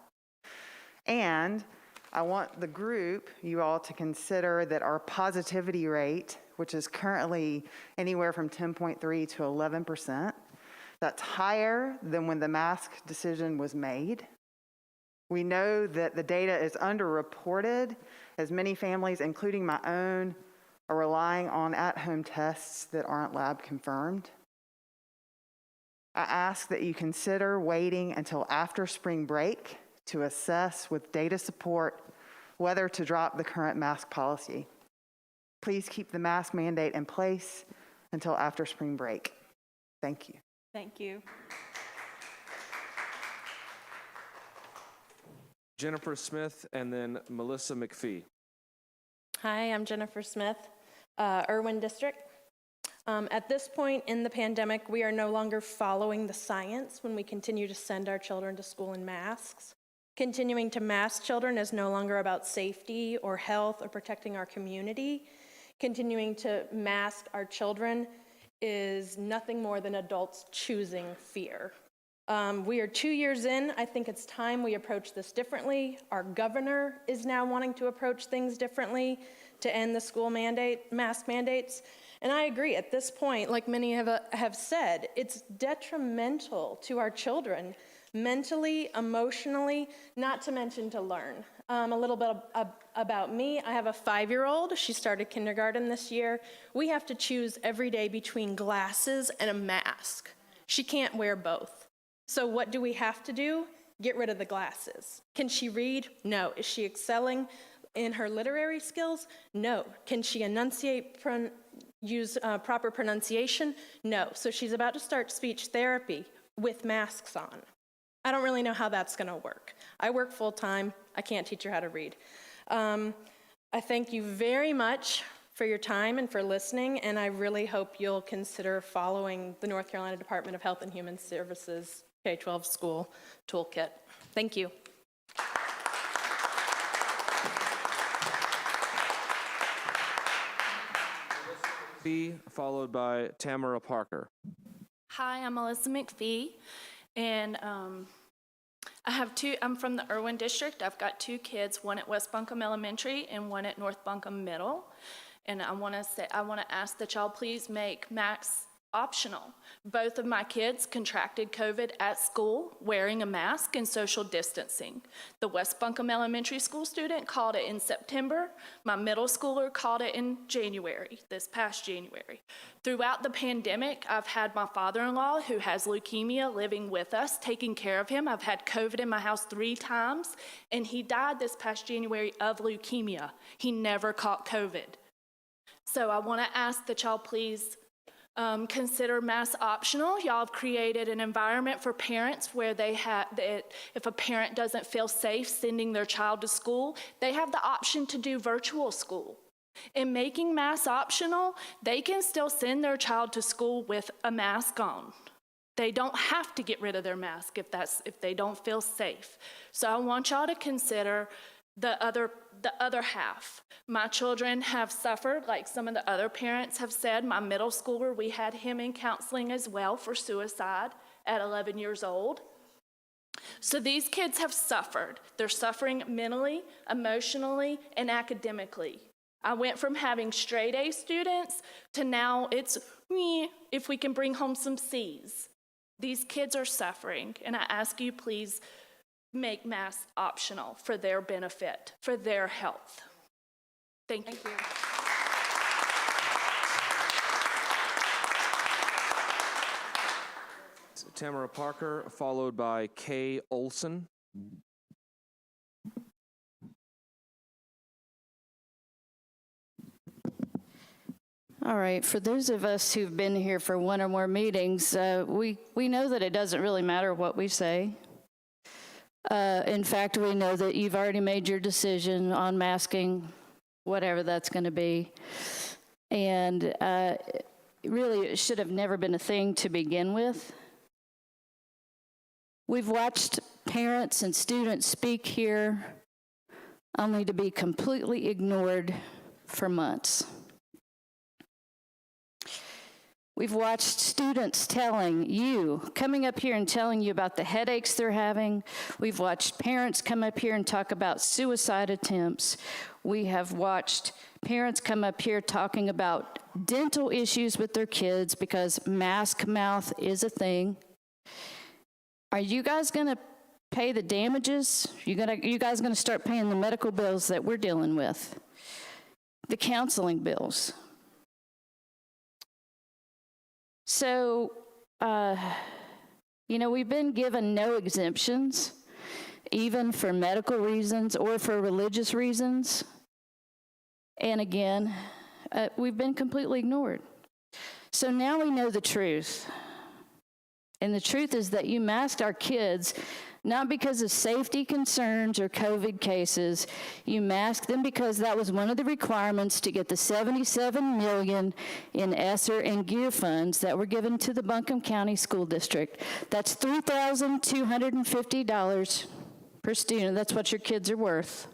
And I want the group, you all, to consider that our positivity rate, which is currently anywhere from 10.3 to 11%, that's higher than when the mask decision was made. We know that the data is underreported, as many families, including my own, are relying on at-home tests that aren't lab confirmed. I ask that you consider waiting until after spring break to assess with data support whether to drop the current mask policy. Please keep the mask mandate in place until after spring break. Thank you. Thank you. Jennifer Smith and then Melissa McPhee. Hi, I'm Jennifer Smith, Irwin District. At this point in the pandemic, we are no longer following the science when we continue to send our children to school in masks. Continuing to mask children is no longer about safety or health or protecting our community. Continuing to mask our children is nothing more than adults choosing fear. We are 2 years in. I think it's time we approach this differently. Our governor is now wanting to approach things differently to end the school mask mandates. And I agree, at this point, like many have said, it's detrimental to our children, mentally, emotionally, not to mention to learn. A little bit about me, I have a 5-year-old. She started kindergarten this year. We have to choose every day between glasses and a mask. She can't wear both. So what do we have to do? Get rid of the glasses. Can she read? No. Is she excelling? In her literary skills? No. Can she enunciate, use proper pronunciation? No. So she's about to start speech therapy with masks on. I don't really know how that's going to work. I work full-time. I can't teach her how to read. I thank you very much for your time and for listening, and I really hope you'll consider following the North Carolina Department of Health and Human Services K-12 school toolkit. Thank you. Followed by Tamara Parker. Hi, I'm Melissa McPhee, and I'm from the Irwin District. I've got 2 kids, one at West Buncombe Elementary and one at North Buncombe Middle. And I want to ask that y'all please make masks optional. Both of my kids contracted COVID at school wearing a mask and social distancing. The West Buncombe Elementary School student caught it in September. My middle schooler caught it in January, this past January. Throughout the pandemic, I've had my father-in-law, who has leukemia, living with us, taking care of him. I've had COVID in my house 3 times, and he died this past January of leukemia. He never caught COVID. So I want to ask that y'all please consider masks optional. Y'all have created an environment for parents where if a parent doesn't feel safe sending their child to school, they have the option to do virtual school. In making masks optional, they can still send their child to school with a mask on. They don't have to get rid of their mask if they don't feel safe. So I want y'all to consider the other half. My children have suffered, like some of the other parents have said. My middle schooler, we had him in counseling as well for suicide at 11 years old. So these kids have suffered. They're suffering mentally, emotionally, and academically. I went from having straight A students to now it's if we can bring home some C's. These kids are suffering, and I ask you please make masks optional for their benefit, for their health. Thank you. Tamara Parker, followed by Kay Olson. All right, for those of us who've been here for 1 or more meetings, we know that it doesn't really matter what we say. In fact, we know that you've already made your decision on masking, whatever that's going to be. And really, it should have never been a thing to begin with. We've watched parents and students speak here only to be completely ignored for months. We've watched students coming up here and telling you about the headaches they're having. We've watched parents come up here and talk about suicide attempts. We have watched parents come up here talking about dental issues with their kids because mask mouth is a thing. Are you guys going to pay the damages? You guys going to start paying the medical bills that we're dealing with? The counseling bills? So, we've been given no exemptions, even for medical reasons or for religious reasons. And again, we've been completely ignored. So now we know the truth. And the truth is that you masked our kids not because of safety concerns or COVID cases. You masked them because that was one of the requirements to get the $77 million in ESSER and GEAR funds that were given to the Buncombe County School District. That's $3,250 per student. That's what your kids are worth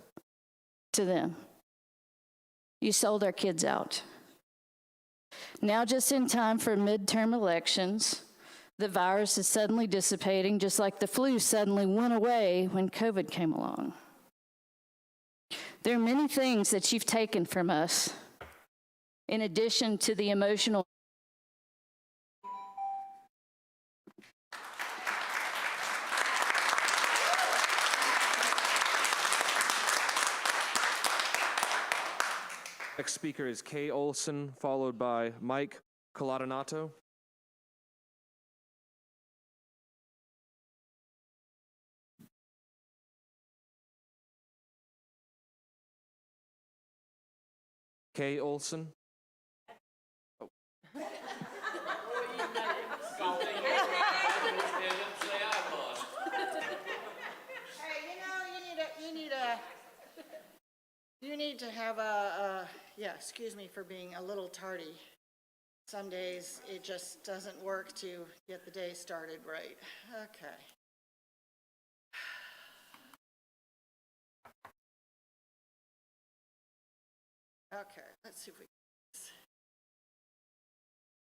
to them. You sold our kids out. Now, just in time for midterm elections, the virus is suddenly dissipating, just like the flu suddenly went away when COVID came along. There are many things that you've taken from us, in addition to the emotional. Next speaker is Kay Olson, followed by Mike Coladonato. Kay Olson. You need to have a, yeah, excuse me for being a little tardy. Some days it just doesn't work to get the day started right. Okay. Okay, let's see if we.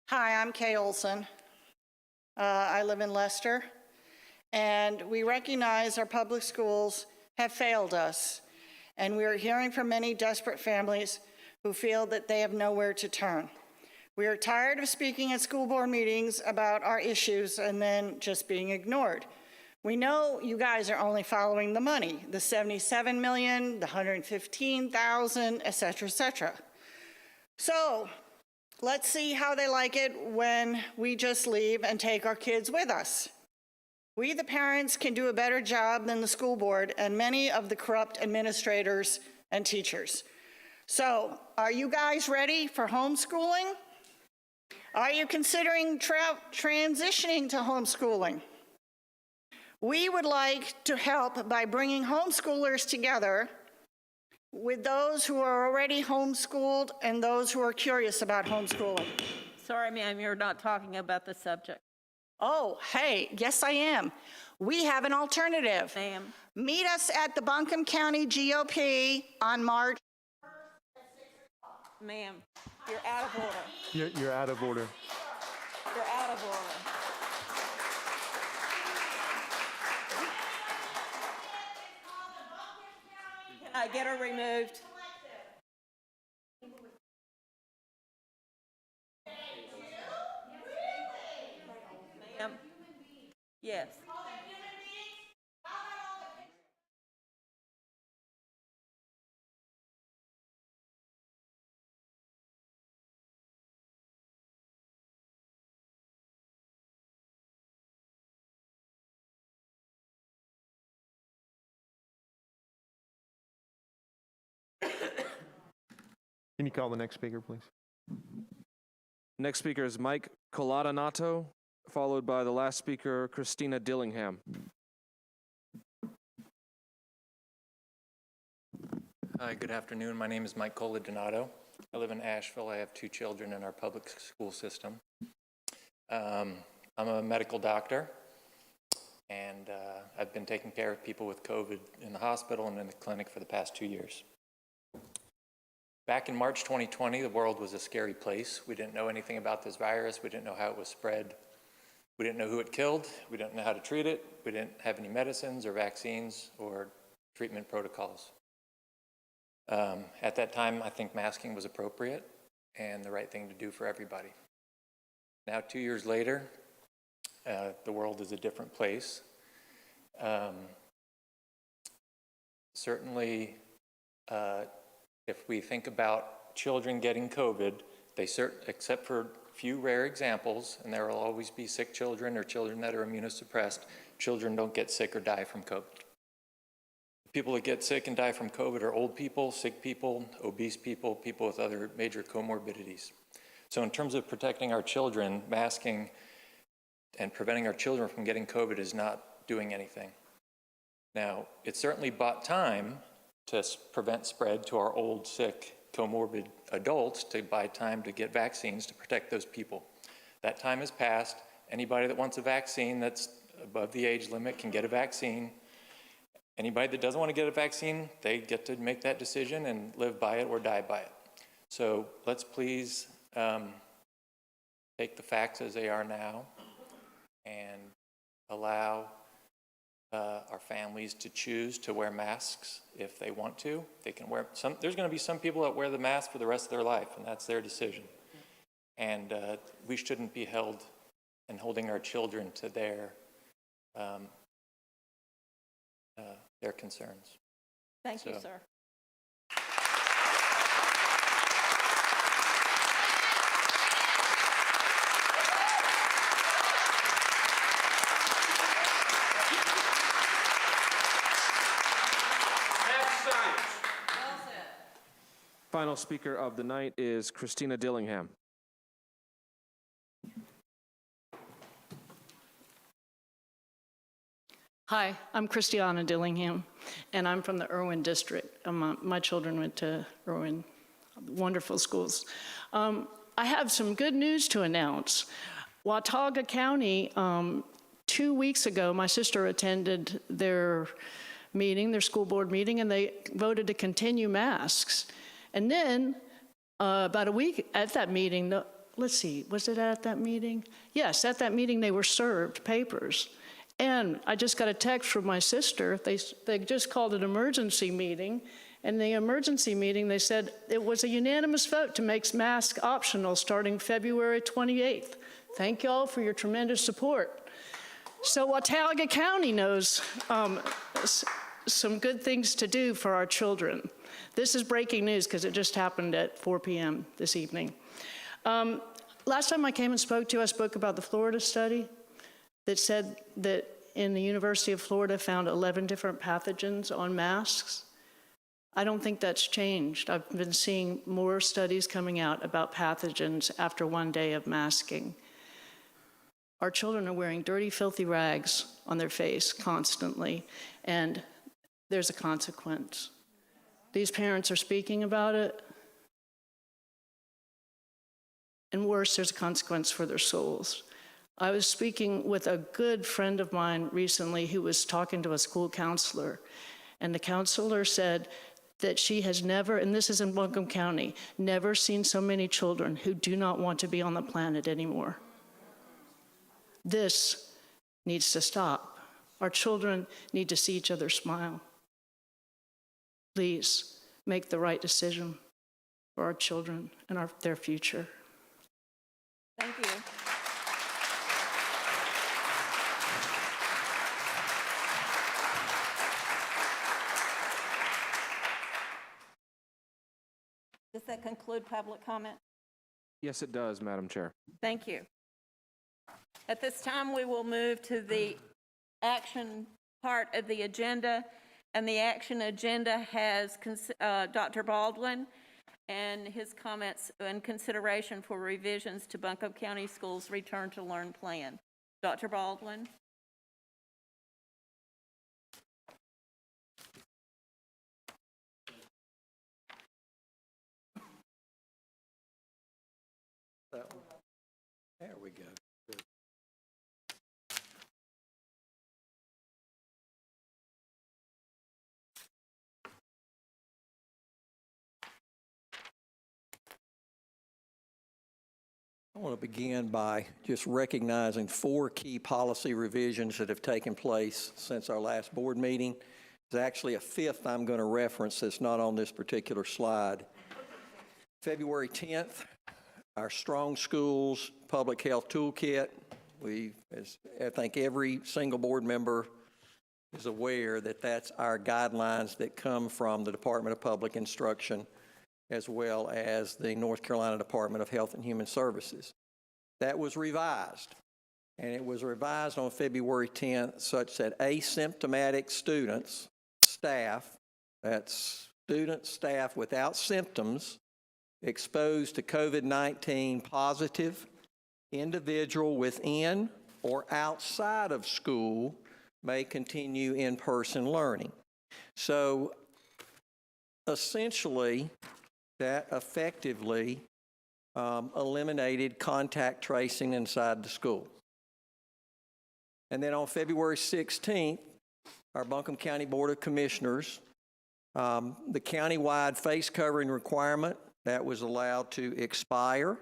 Hi, I'm Kay Olson. I live in Leicester, and we recognize our public schools have failed us, and we are hearing from many desperate families who feel that they have nowhere to turn. We are tired of speaking at school board meetings about our issues and then just being ignored. We know you guys are only following the money, the $77 million, the $115,000, et cetera, et cetera. So let's see how they like it when we just leave and take our kids with us. We, the parents, can do a better job than the school board and many of the corrupt administrators and teachers. So, are you guys ready for homeschooling? Are you considering transitioning to homeschooling? We would like to help by bringing homeschoolers together with those who are already homeschooled and those who are curious about homeschooling. Sorry, ma'am, you're not talking about the subject. Oh, hey, yes I am. We have an alternative. Ma'am. Meet us at the Buncombe County GOP on March. Ma'am, you're out of order. You're out of order. You're out of order. Can I get her removed? Ma'am? Yes. Can you call the next speaker, please? Next speaker is Mike Coladanato, followed by the last speaker, Christina Dillingham. Hi, good afternoon. My name is Mike Coladanato. I live in Asheville. I have 2 children in our public school system. I'm a medical doctor, and I've been taking care of people with COVID in the hospital and in the clinic for the past 2 years. Back in March 2020, the world was a scary place. We didn't know anything about this virus. We didn't know how it was spread. We didn't know who it killed. We didn't know how to treat it. We didn't have any medicines or vaccines or treatment protocols. At that time, I think masking was appropriate and the right thing to do for everybody. Now, 2 years later, the world is a different place. Certainly, if we think about children getting COVID, except for a few rare examples, and there will always be sick children or children that are immunosuppressed, children don't get sick or die from COVID. People that get sick and die from COVID are old people, sick people, obese people, people with other major comorbidities. So in terms of protecting our children, masking and preventing our children from getting COVID is not doing anything. Now, it certainly bought time to prevent spread to our old, sick, comorbid adults, to buy time to get vaccines to protect those people. That time has passed. Anybody that wants a vaccine that's above the age limit can get a vaccine. Anybody that doesn't want to get a vaccine, they get to make that decision and live by it or die by it. So let's please take the facts as they are now and allow our families to choose to wear masks if they want to. They can wear some. There's going to be some people that wear the mask for the rest of their life, and that's their decision. And we shouldn't be held and holding our children to their concerns. Thank you, sir. Final final speaker of the night is Christina Dillingham. Hi, I'm Christina Dillingham, and I'm from the Irwin district. My children went to Irwin, wonderful schools. I have some good news to announce. Watauga County, 2 weeks ago, my sister attended their meeting, their school board meeting, and they voted to continue masks. And then, about a week at that meeting, let's see, was it at that meeting? Yes, at that meeting they were served papers. And I just got a text from my sister. They just called an emergency meeting. And the emergency meeting, they said it was a unanimous vote to make masks optional starting February 28th. Thank you all for your tremendous support. So Watauga County knows some good things to do for our children. This is breaking news because it just happened at 4 p.m. this evening. Last time I came and spoke to you, I spoke about the Florida study that said that in the University of Florida found 11 different pathogens on masks. I don't think that's changed. I've been seeing more studies coming out about pathogens after 1 day of masking. Our children are wearing dirty, filthy rags on their face constantly, and there's a consequence. These parents are speaking about it, and worse, there's a consequence for their souls. I was speaking with a good friend of mine recently who was talking to a school counselor, and the counselor said that she has never, and this is in Buncombe County, never seen so many children who do not want to be on the planet anymore. This needs to stop. Our children need to see each other smile. Please make the right decision for our children and their future. Thank you. Does that conclude public comment? Yes, it does, Madam Chair. Thank you. At this time, we will move to the action part of the agenda, and the action agenda has Dr. Baldwin and his comments and consideration for revisions to Buncombe County Schools Return to Learn plan. Dr. Baldwin. That one. There we go. Good. I want to begin by just recognizing 4 key policy revisions that have taken place since our last board meeting. There's actually a 5th I'm going to reference that's not on this particular slide. February 10th, our Strong Schools Public Health Toolkit. I think every single board member is aware that that's our guidelines that come from the Department of Public Instruction as well as the North Carolina Department of Health and Human Services. That was revised, and it was revised on February 10th such that asymptomatic students, staff, that's students, staff without symptoms, exposed to COVID-19 positive individual within or outside of school may continue in-person learning. So essentially, that effectively eliminated contact tracing inside the school. And then on February 16th, our Buncombe County Board of Commissioners, the countywide face covering requirement, that was allowed to expire.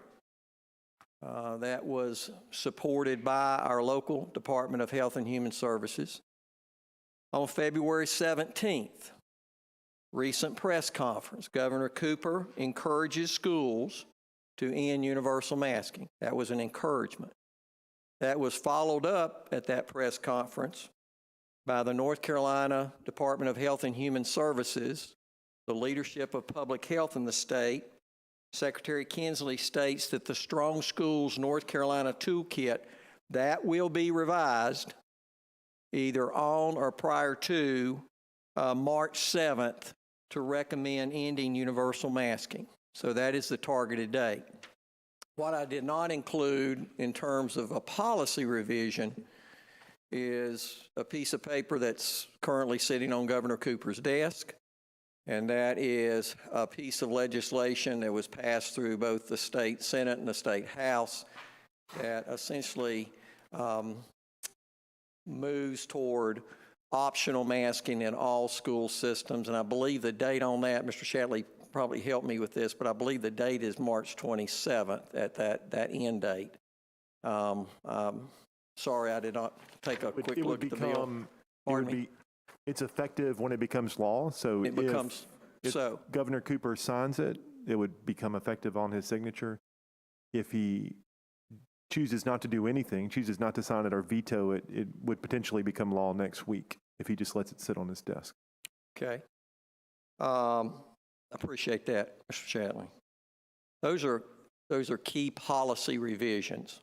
That was supported by our local Department of Health and Human Services. On February 17th, recent press conference, Governor Cooper encourages schools to end universal masking. That was an encouragement. That was followed up at that press conference by the North Carolina Department of Health and Human Services, the leadership of public health in the state. Secretary Kinsley states that the Strong Schools North Carolina Toolkit, that will be revised either on or prior to March 7th to recommend ending universal masking. So that is the targeted date. What I did not include in terms of a policy revision is a piece of paper that's currently sitting on Governor Cooper's desk, and that is a piece of legislation that was passed through both the state Senate and the state House that essentially moves toward optional masking in all school systems. And I believe the date on that, Mr. Shatley probably help me with this, but I believe the date is March 27th at that end date. Sorry, I did not take a quick look at the bill. It's effective when it becomes law. So it becomes so. Governor Cooper signs it, it would become effective on his signature. If he chooses not to do anything, chooses not to sign it or veto it, it would potentially become law next week if he just lets it sit on his desk. Okay. I appreciate that, Mr. Shatley. Those are key policy revisions,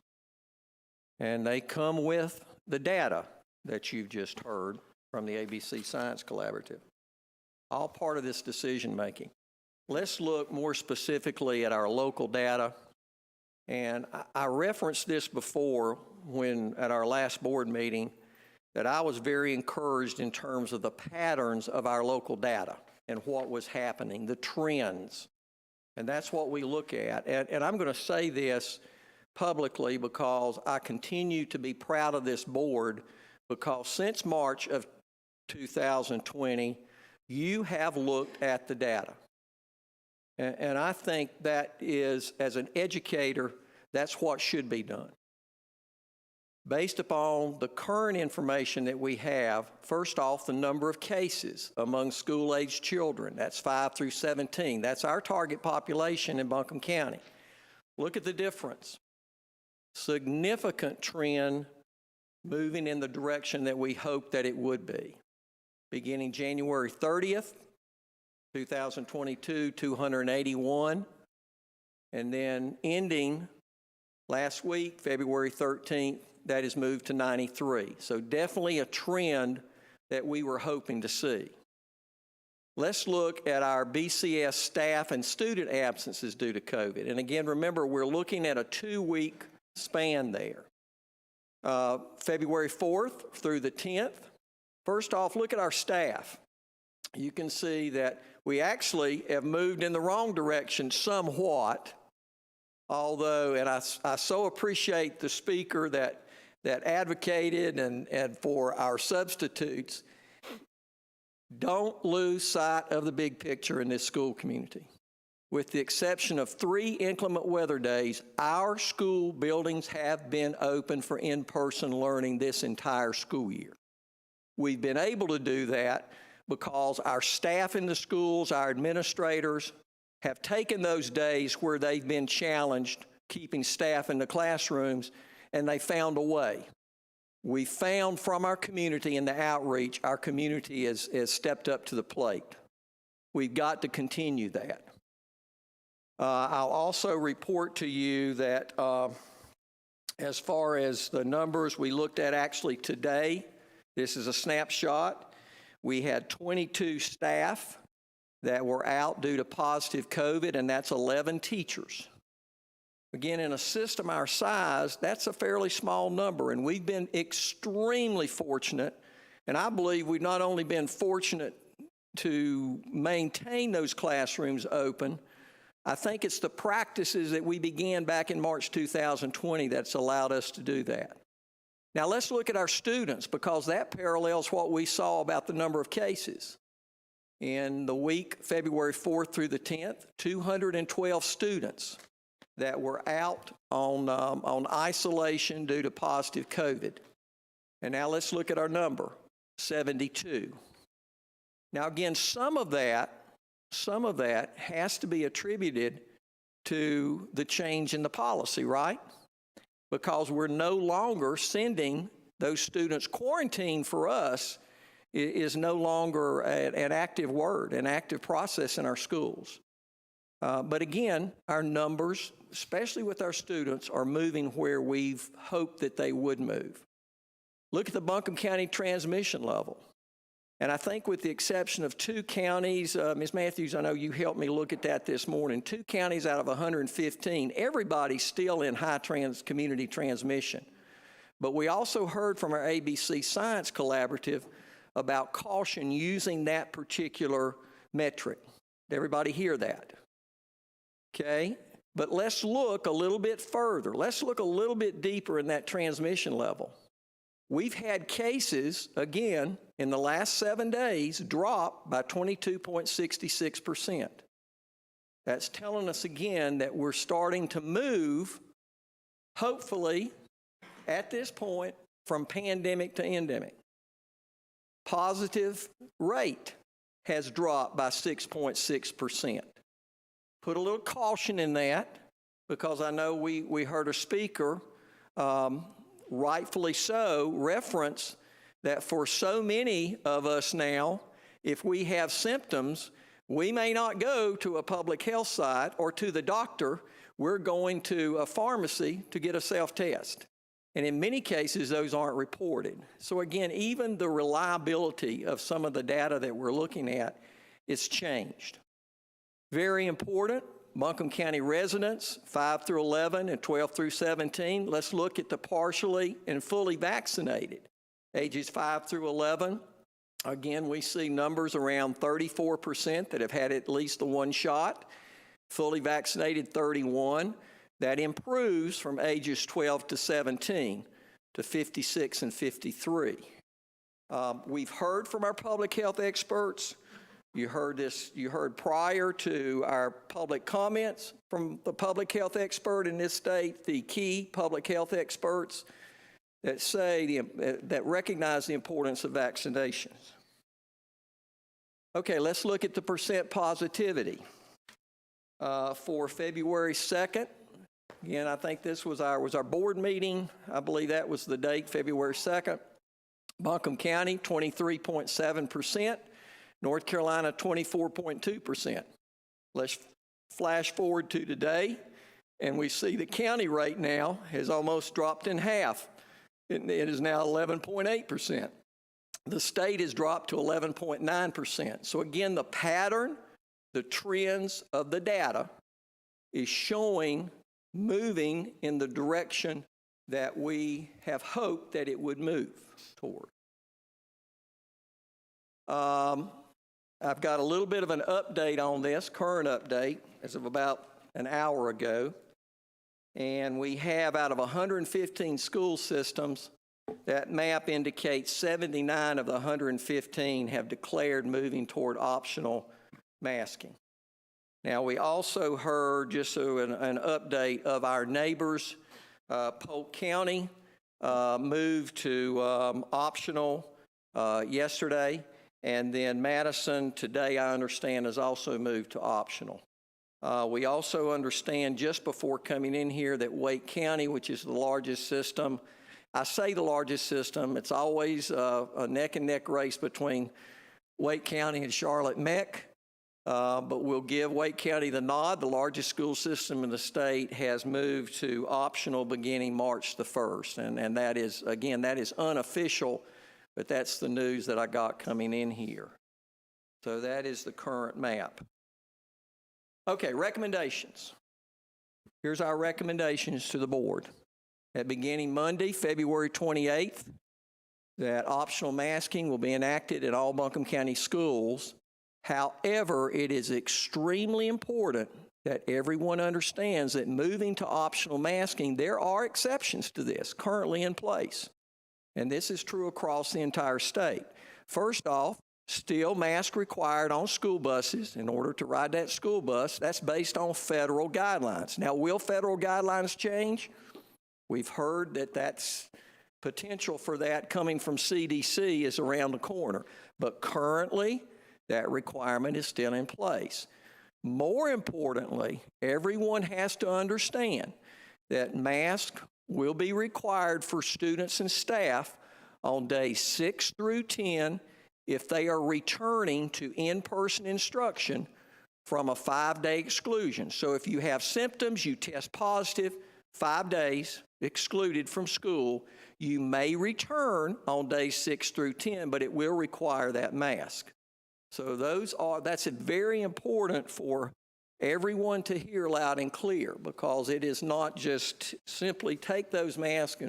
and they come with the data that you've just heard from the ABC Science Collaborative. All part of this decision making. Let's look more specifically at our local data. And I referenced this before when at our last board meeting that I was very encouraged in terms of the patterns of our local data and what was happening, the trends. And that's what we look at. And I'm going to say this publicly because I continue to be proud of this board, because since March of 2020, you have looked at the data. And I think that is, as an educator, that's what should be done. Based upon the current information that we have, first off, the number of cases among school-aged children, that's 5 through 17. That's our target population in Buncombe County. Look at the difference. Significant trend moving in the direction that we hoped that it would be. Beginning January 30th, 2022, 281, and then ending last week, February 13th, that has moved to 93. So definitely a trend that we were hoping to see. Let's look at our BCS staff and student absences due to COVID. And again, remember, we're looking at a 2-week span there. February 4th through the 10th. First off, look at our staff. You can see that we actually have moved in the wrong direction somewhat, although, and I so appreciate the speaker that advocated and for our substitutes. Don't lose sight of the big picture in this school community. With the exception of 3 inclement weather days, our school buildings have been open for in-person learning this entire school year. We've been able to do that because our staff in the schools, our administrators, have taken those days where they've been challenged keeping staff in the classrooms, and they found a way. We found from our community in the outreach, our community has stepped up to the plate. We've got to continue that. I'll also report to you that as far as the numbers we looked at actually today, this is a snapshot. We had 22 staff that were out due to positive COVID, and that's 11 teachers. Again, in a system our size, that's a fairly small number, and we've been extremely fortunate, and I believe we've not only been fortunate to maintain those classrooms open, I think it's the practices that we began back in March 2020 that's allowed us to do that. Now let's look at our students, because that parallels what we saw about the number of cases. In the week, February 4th through the 10th, 212 students that were out on isolation due to positive COVID. And now let's look at our number, 72. Now again, some of that has to be attributed to the change in the policy, right? Because we're no longer sending those students. Quarantine for us is no longer an active word, an active process in our schools. But again, our numbers, especially with our students, are moving where we've hoped that they would move. Look at the Buncombe County transmission level. And I think with the exception of 2 counties, Ms. Matthews, I know you helped me look at that this morning, 2 counties out of 115, everybody's still in high community transmission. But we also heard from our ABC Science Collaborative about caution using that particular metric. Did everybody hear that? Okay, but let's look a little bit further. Let's look a little bit deeper in that transmission level. We've had cases, again, in the last 7 days, drop by 22.66%. That's telling us again that we're starting to move, hopefully, at this point, from pandemic to endemic. Positive rate has dropped by 6.6%. Put a little caution in that, because I know we heard a speaker, rightfully so, reference that for so many of us now, if we have symptoms, we may not go to a public health site or to the doctor. We're going to a pharmacy to get a self-test. And in many cases, those aren't reported. So again, even the reliability of some of the data that we're looking at is changed. Very important, Buncombe County residents, 5 through 11 and 12 through 17. Let's look at the partially and fully vaccinated. Ages 5 through 11, again, we see numbers around 34% that have had at least the 1 shot. Fully vaccinated, 31. That improves from ages 12 to 17 to 56 and 53. We've heard from our public health experts. You heard this, you heard prior to our public comments from the public health expert in this state, the key public health experts that say, that recognize the importance of vaccinations. Okay, let's look at the percent positivity. For February 2nd, again, I think this was our board meeting. I believe that was the date, February 2nd. Buncombe County, 23.7%. North Carolina, 24.2%. Let's flash forward to today, and we see the county rate now has almost dropped in half. It is now 11.8%. The state has dropped to 11.9%. So again, the pattern, the trends of the data is showing moving in the direction that we have hoped that it would move toward. I've got a little bit of an update on this, current update, as of about an hour ago. And we have, out of 115 school systems, that map indicates 79 of the 115 have declared moving toward optional masking. Now, we also heard, just so an update of our neighbors, Polk County moved to optional yesterday. And then Madison, today, I understand, has also moved to optional. We also understand just before coming in here that Wake County, which is the largest system, I say the largest system, it's always a neck-and-neck race between Wake County and Charlotte Meck, but we'll give Wake County the nod. The largest school system in the state has moved to optional beginning March the 1st, and that is, again, that is unofficial, but that's the news that I got coming in here. So that is the current map. Okay, recommendations. Here's our recommendations to the board. At beginning Monday, February 28th, that optional masking will be enacted in all Buncombe County schools. However, it is extremely important that everyone understands that moving to optional masking, there are exceptions to this currently in place. And this is true across the entire state. First off, still mask required on school buses in order to ride that school bus. That's based on federal guidelines. Now, will federal guidelines change? We've heard that that's potential for that coming from CDC is around the corner. But currently, that requirement is still in place. More importantly, everyone has to understand that masks will be required for students and staff on days 6 through 10 if they are returning to in-person instruction from a 5-day exclusion. So if you have symptoms, you test positive, 5 days, excluded from school. You may return on days 6 through 10, but it will require that mask. So that's very important for everyone to hear loud and clear, because it is not just simply take those masks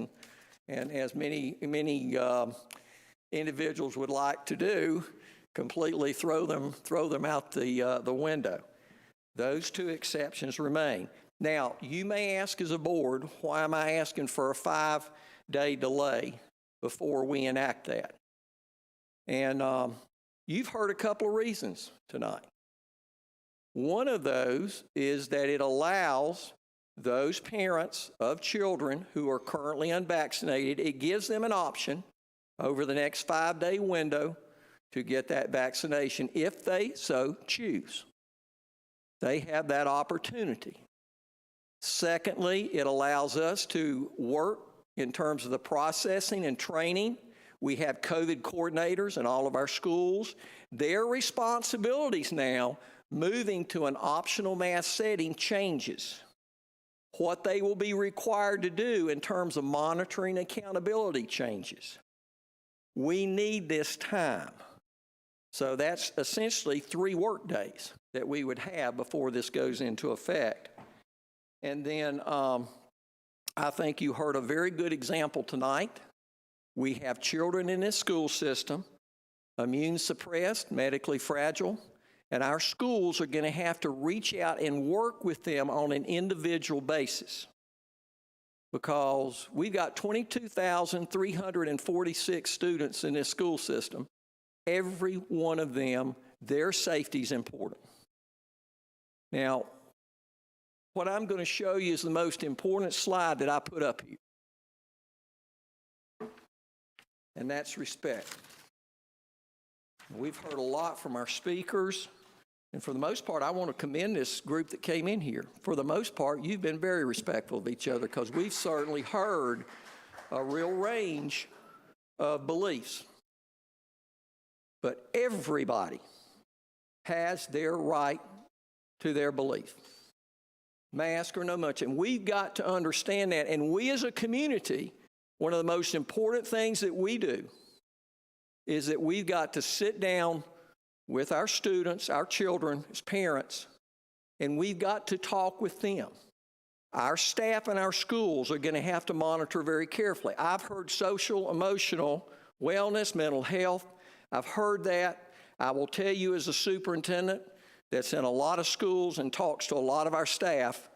and as many individuals would like to do, completely throw them out the window. Those two exceptions remain. Now, you may ask as a board, why am I asking for a 5-day delay before we enact that? And you've heard a couple of reasons tonight. One of those is that it allows those parents of children who are currently unvaccinated, it gives them an option over the next 5-day window to get that vaccination if they so choose. They have that opportunity. Secondly, it allows us to work in terms of the processing and training. We have COVID coordinators in all of our schools. Their responsibilities now, moving to an optional mask setting, changes. What they will be required to do in terms of monitoring accountability changes. We need this time. So that's essentially 3 work days that we would have before this goes into effect. And then I think you heard a very good example tonight. We have children in this school system, immune suppressed, medically fragile, and our schools are going to have to reach out and work with them on an individual basis, because we've got 22,346 students in this school system. Every one of them, their safety is important. Now, what I'm going to show you is the most important slide that I put up here, and that's respect. We've heard a lot from our speakers, and for the most part, I want to commend this group that came in here. For the most part, you've been very respectful of each other, because we've certainly heard a real range of beliefs. But everybody has their right to their belief, mask or no much. And we've got to understand that. And we as a community, one of the most important things that we do is that we've got to sit down with our students, our children, as parents, and we've got to talk with them. Our staff and our schools are going to have to monitor very carefully. I've heard social, emotional, wellness, mental health. I've heard that. I will tell you, as a superintendent that's in a lot of schools and talks to a lot of our staff,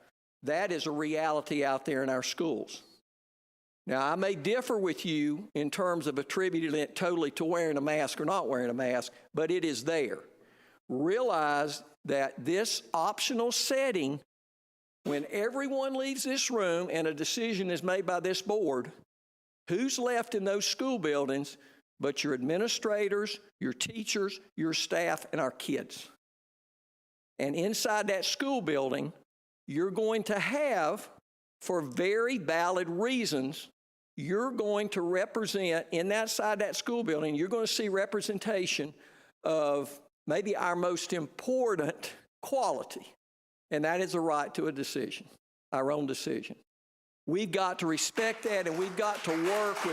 that is a reality out there in our schools. Now, I may differ with you in terms of attributing it totally to wearing a mask or not wearing a mask, but it is there. Realize that this optional setting, when everyone leaves this room and a decision is made by this board, who's left in those school buildings but your administrators, your teachers, your staff, and our kids? And inside that school building, you're going to have, for very valid reasons, you're going to represent, inside that school building, you're going to see representation of maybe our most important quality, and that is the right to a decision, our own decision. We've got to respect that, and we've got to work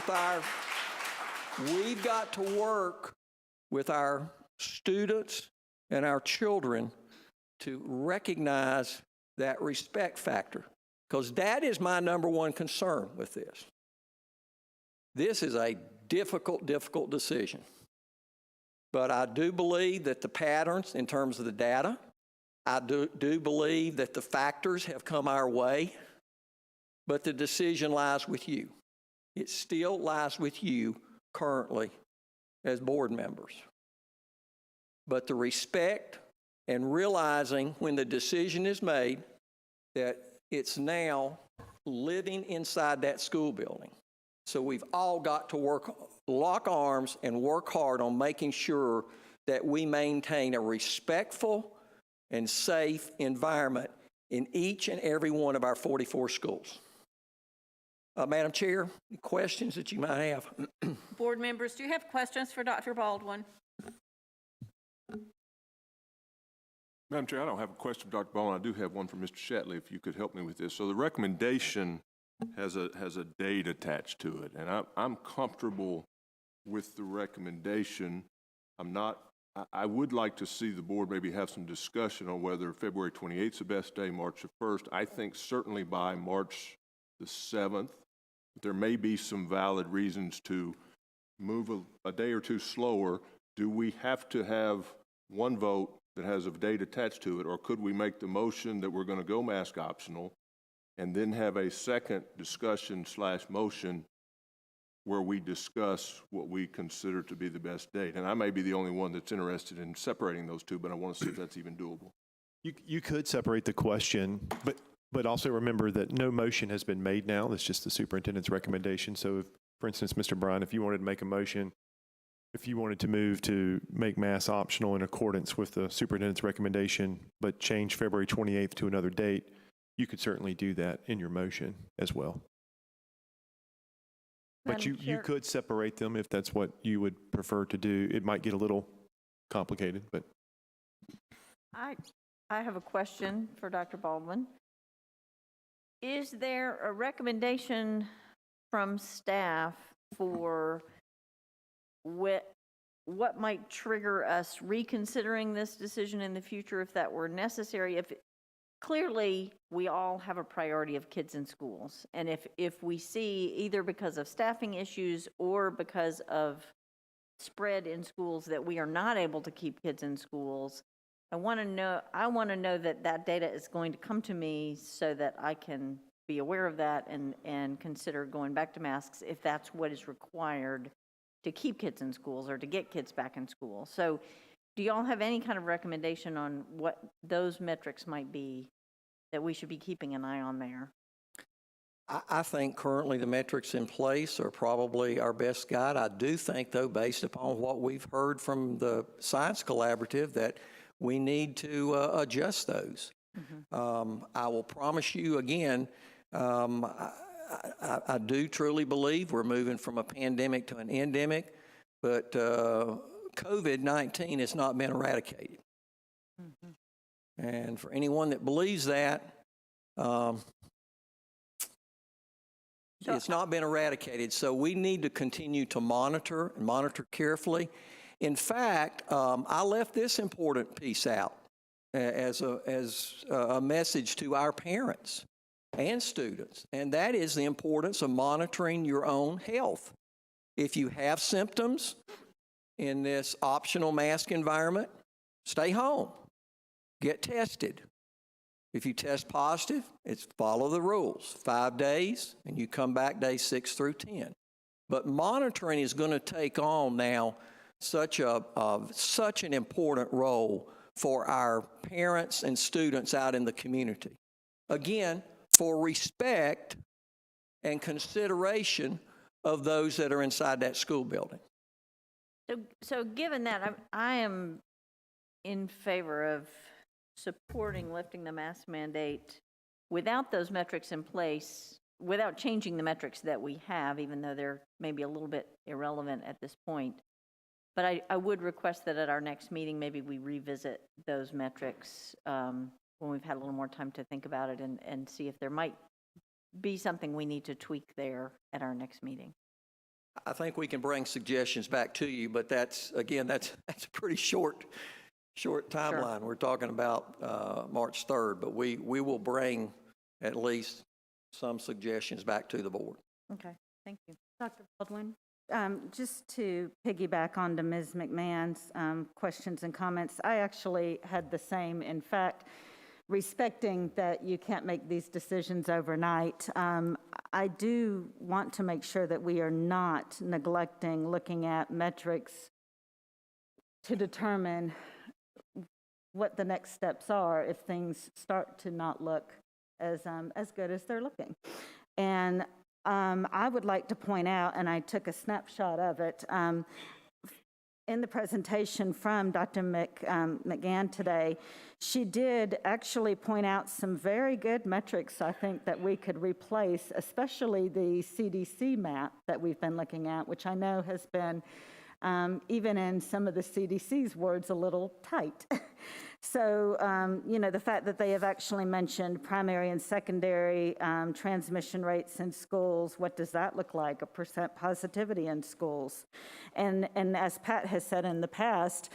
with our students and our children to recognize that respect factor, because that is my number one concern with this. This is a difficult decision. But I do believe that the patterns in terms of the data, I do believe that the factors have come our way, but the decision lies with you. It still lies with you currently as board members. But the respect and realizing when the decision is made that it's now living inside that school building. So we've all got to lock arms and work hard on making sure that we maintain a respectful and safe environment in each and every one of our 44 schools. Madam Chair, questions that you might have? Board members, do you have questions for Dr. Baldwin? Madam Chair, I don't have a question for Dr. Baldwin. I do have one for Mr. Shatley, if you could help me with this. So the recommendation has a date attached to it. And I'm comfortable with the recommendation. I would like to see the board maybe have some discussion on whether February 28th is the best day, March the 1st. I think certainly by March the 7th, there may be some valid reasons to move a day or two slower. Do we have to have one vote that has a date attached to it, or could we make the motion that we're going to go mask optional and then have a second discussion / motion where we discuss what we consider to be the best date? And I may be the only one that's interested in separating those two, but I want to see if that's even doable. You could separate the question, but also remember that no motion has been made now. That's just the superintendent's recommendation. So if, for instance, Mr. Bryan, if you wanted to make a motion, if you wanted to move to make mass optional in accordance with the superintendent's recommendation, but change February 28th to another date, you could certainly do that in your motion as well. But you could separate them if that's what you would prefer to do. It might get a little complicated, but. I have a question for Dr. Baldwin. Is there a recommendation from staff for what might trigger us reconsidering this decision in the future if that were necessary? Clearly, we all have a priority of kids in schools. And if we see, either because of staffing issues or because of spread in schools, that we are not able to keep kids in schools, I want to know that that data is going to come to me so that I can be aware of that and consider going back to masks if that's what is required to keep kids in schools or to get kids back in school. So do you all have any kind of recommendation on what those metrics might be that we should be keeping an eye on there? I think currently the metrics in place are probably our best guide. I do think, though, based upon what we've heard from the Science Collaborative, that we need to adjust those. I will promise you again, I do truly believe we're moving from a pandemic to an endemic, but COVID-19 has not been eradicated. And for anyone that believes that, it's not been eradicated. So we need to continue to monitor and monitor carefully. In fact, I left this important piece out as a message to our parents and students, and that is the importance of monitoring your own health. If you have symptoms in this optional mask environment, stay home, get tested. If you test positive, it's follow the rules, 5 days, and you come back day 6 through 10. But monitoring is going to take on now such an important role for our parents and students out in the community. Again, for respect and consideration of those that are inside that school building. So given that, I am in favor of supporting lifting the mask mandate without those metrics in place, without changing the metrics that we have, even though they're maybe a little bit irrelevant at this point. But I would request that at our next meeting, maybe we revisit those metrics when we've had a little more time to think about it and see if there might be something we need to tweak there at our next meeting. I think we can bring suggestions back to you, but that's a pretty short timeline. Sure. We're talking about March 3rd, but we will bring at least some suggestions back to the board. Okay, thank you. Dr. Baldwin, just to piggyback on to Ms. McMahon's questions and comments, I actually had the same. In fact, respecting that you can't make these decisions overnight, I do want to make sure that we are not neglecting looking at metrics to determine what the next steps are if things start to not look as good as they're looking. And I would like to point out, and I took a snapshot of it, in the presentation from Dr. McGann today, she did actually point out some very good metrics, I think, that we could replace, especially the CDC map that we've been looking at, which I know has been, even in some of the CDC's words, a little tight. So, the fact that they have actually mentioned primary and secondary transmission rates in schools, what does that look like? A percent positivity in schools. And as Pat has said in the past,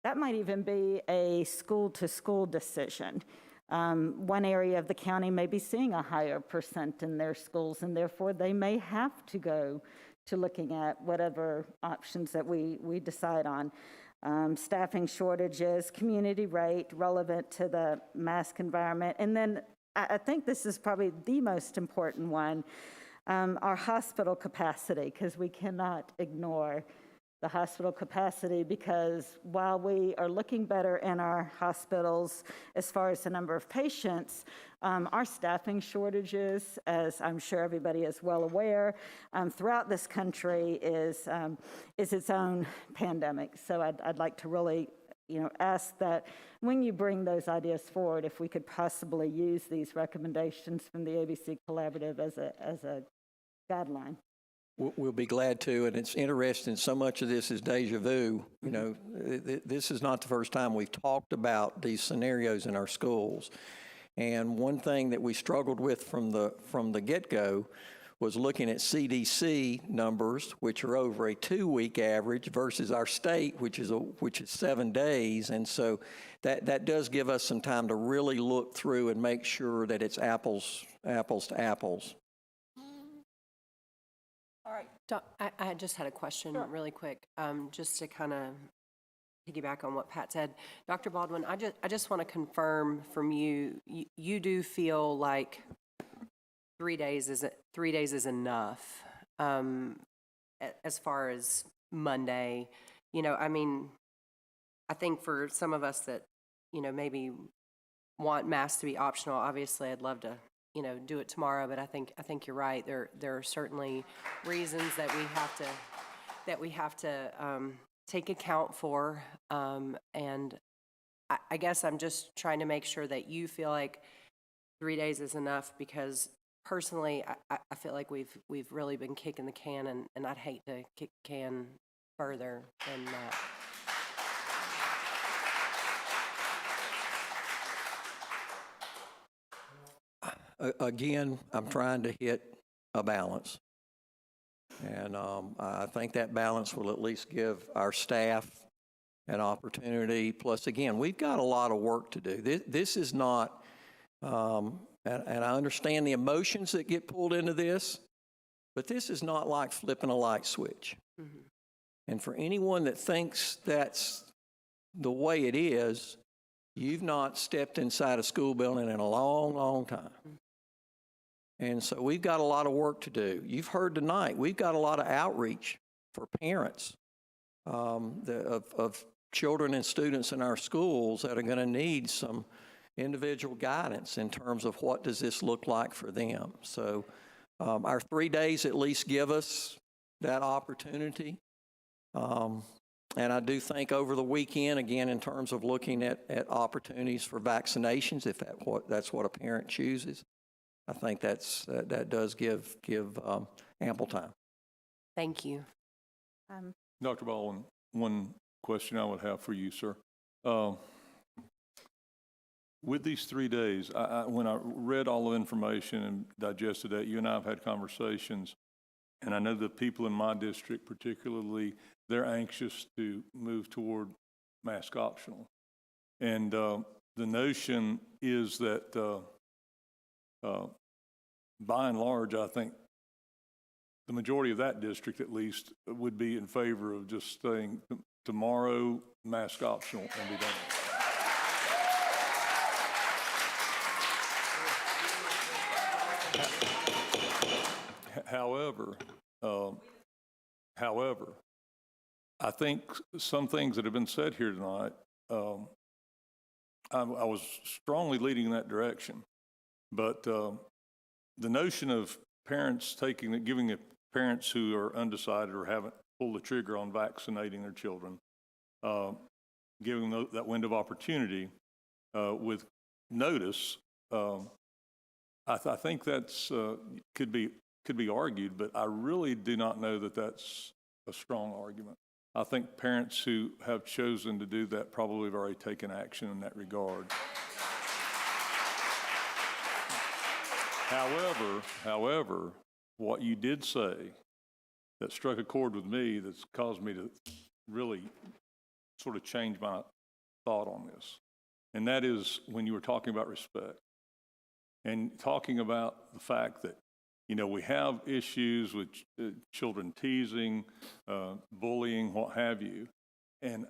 that might even be a school-to-school decision. One area of the county may be seeing a higher percent in their schools, and therefore they may have to go to looking at whatever options that we decide on. Staffing shortages, community rate relevant to the mask environment. And then I think this is probably the most important one, our hospital capacity, because we cannot ignore the hospital capacity, because while we are looking better in our hospitals as far as the number of patients, our staffing shortages, as I'm sure everybody is well aware, throughout this country is its own pandemic. So I'd like to really, ask that when you bring those ideas forward, if we could possibly use these recommendations from the ABC Collaborative as a guideline. We'll be glad to, and it's interesting, so much of this is deja vu. This is not the first time we've talked about these scenarios in our schools. And one thing that we struggled with from the get-go was looking at CDC numbers, which are over a 2-week average, versus our state, which is 7 days. And so that does give us some time to really look through and make sure that it's apples to apples. All right. I just had a question really quick, just to kind of piggyback on what Pat said. Dr. Baldwin, I just want to confirm from you, you do feel like 3 days is enough as far as Monday. I think for some of us that, maybe want masks to be optional, obviously I'd love to do it tomorrow, but I think you're right. There are certainly reasons that we have to take account for, and I guess I'm just trying to make sure that you feel like 3 days is enough, because personally, I feel like we've really been kicking the can, and I'd hate to kick the can further than that. Again, I'm trying to hit a balance. And I think that balance will at least give our staff an opportunity. Plus, again, we've got a lot of work to do. This is not, and I understand the emotions that get pulled into this, but this is not like flipping a light switch. Mm-hmm. And for anyone that thinks that's the way it is, you've not stepped inside a school building in a long, long time. Mm-hmm. And so we've got a lot of work to do. You've heard tonight, we've got a lot of outreach for parents of children and students in our schools that are going to need some individual guidance in terms of what does this look like for them. So our 3 days at least give us that opportunity. And I do think over the weekend, again, in terms of looking at opportunities for vaccinations, if that's what a parent chooses, I think that does give ample time. Thank you. Dr. Baldwin, one question I would have for you, sir. With these 3 days, when I read all the information and digested that, you and I have had conversations, and I know the people in my district particularly, they're anxious to move toward mask optional. And the notion is that by and large, I think the majority of that district, at least, would be in favor of just saying tomorrow, mask optional, and be done. However, I think some things that have been said here tonight, I was strongly leading in that direction. But the notion of parents giving the parents who are undecided or haven't pulled the trigger on vaccinating their children, giving them that window of opportunity with notice, I think that's could be argued, but I really do not know that that's a strong argument. I think parents who have chosen to do that probably have already taken action in that regard. However, what you did say that struck a chord with me that's caused me to really sort of change my thought on this, and that is when you were talking about respect and talking about the fact that, you know, we have issues with children teasing, bullying, what have you. And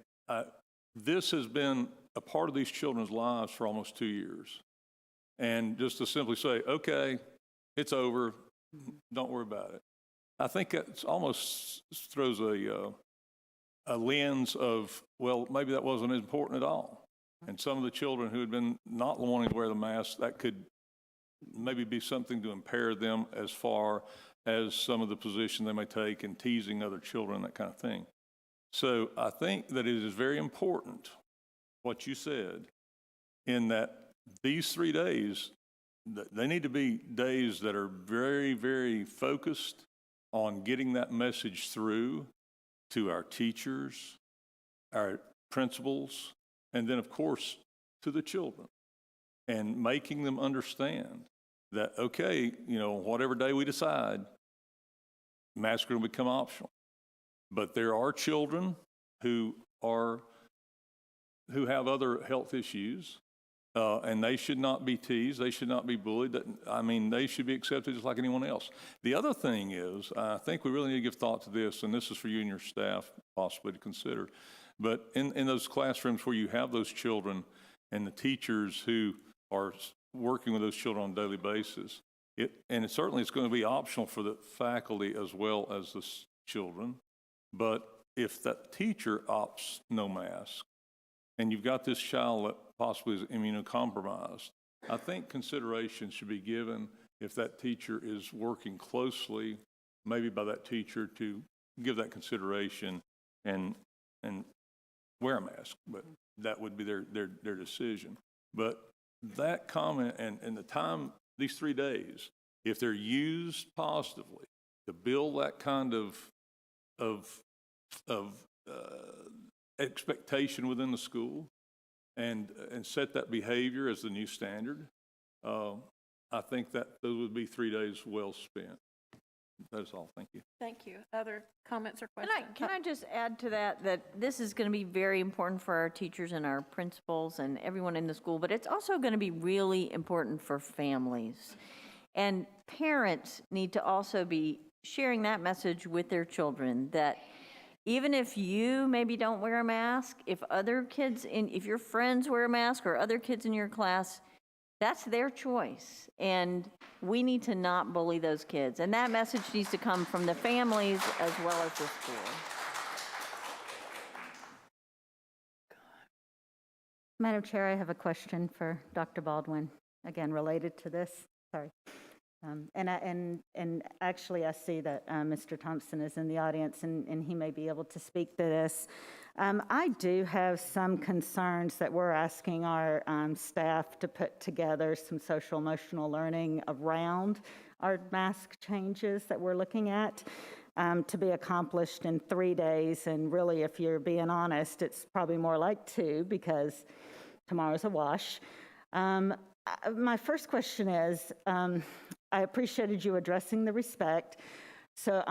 this has been a part of these children's lives for almost 2 years. And just to simply say, okay, it's over, don't worry about it. I think it almost throws a lens of, well, maybe that wasn't important at all. And some of the children who had been not wanting to wear the mask, that could maybe be something to impair them as far as some of the position they may take in teasing other children, that kind of thing. So I think that it is very important, what you said, in that these 3 days, they need to be days that are very, very focused on getting that message through to our teachers, our principals, and then, of course, to the children, and making them understand that, okay, you know, whatever day we decide, masks are going to become optional. But there are children who have other health issues, and they should not be teased. They should not be bullied. I mean, they should be accepted just like anyone else. The other thing is, I think we really need to give thought to this, and this is for you and your staff possibly to consider. But in those classrooms where you have those children and the teachers who are working with those children on a daily basis, and certainly it's going to be optional for the faculty as well as the children. But if that teacher opts no mask, and you've got this child that possibly is immunocompromised, I think consideration should be given if that teacher is working closely, maybe by that teacher, to give that consideration and wear a mask. But that would be their decision. But that comment and the time, these 3 days, if they're used positively to build that kind of expectation within the school and set that behavior as the new standard, I think that those would be 3 days well spent. That's all. Thank you. Thank you. Other comments or questions? Can I just add to that this is going to be very important for our teachers and our principals and everyone in the school, but it's also going to be really important for families. And parents need to also be sharing that message with their children, that even if you maybe don't wear a mask, if other kids, if your friends wear a mask or other kids in your class, that's their choice. And we need to not bully those kids. And that message needs to come from the families as well as the school. Madam Chair, I have a question for Dr. Baldwin, again, related to this. Sorry. And actually, I see that Mr. Thompson is in the audience, and he may be able to speak to this. I do have some concerns that we're asking our staff to put together some social emotional learning around our mask changes that we're looking at to be accomplished in 3 days. And really, if you're being honest, it's probably more like 2 because tomorrow's a wash. My first question is, I appreciated you addressing the respect. So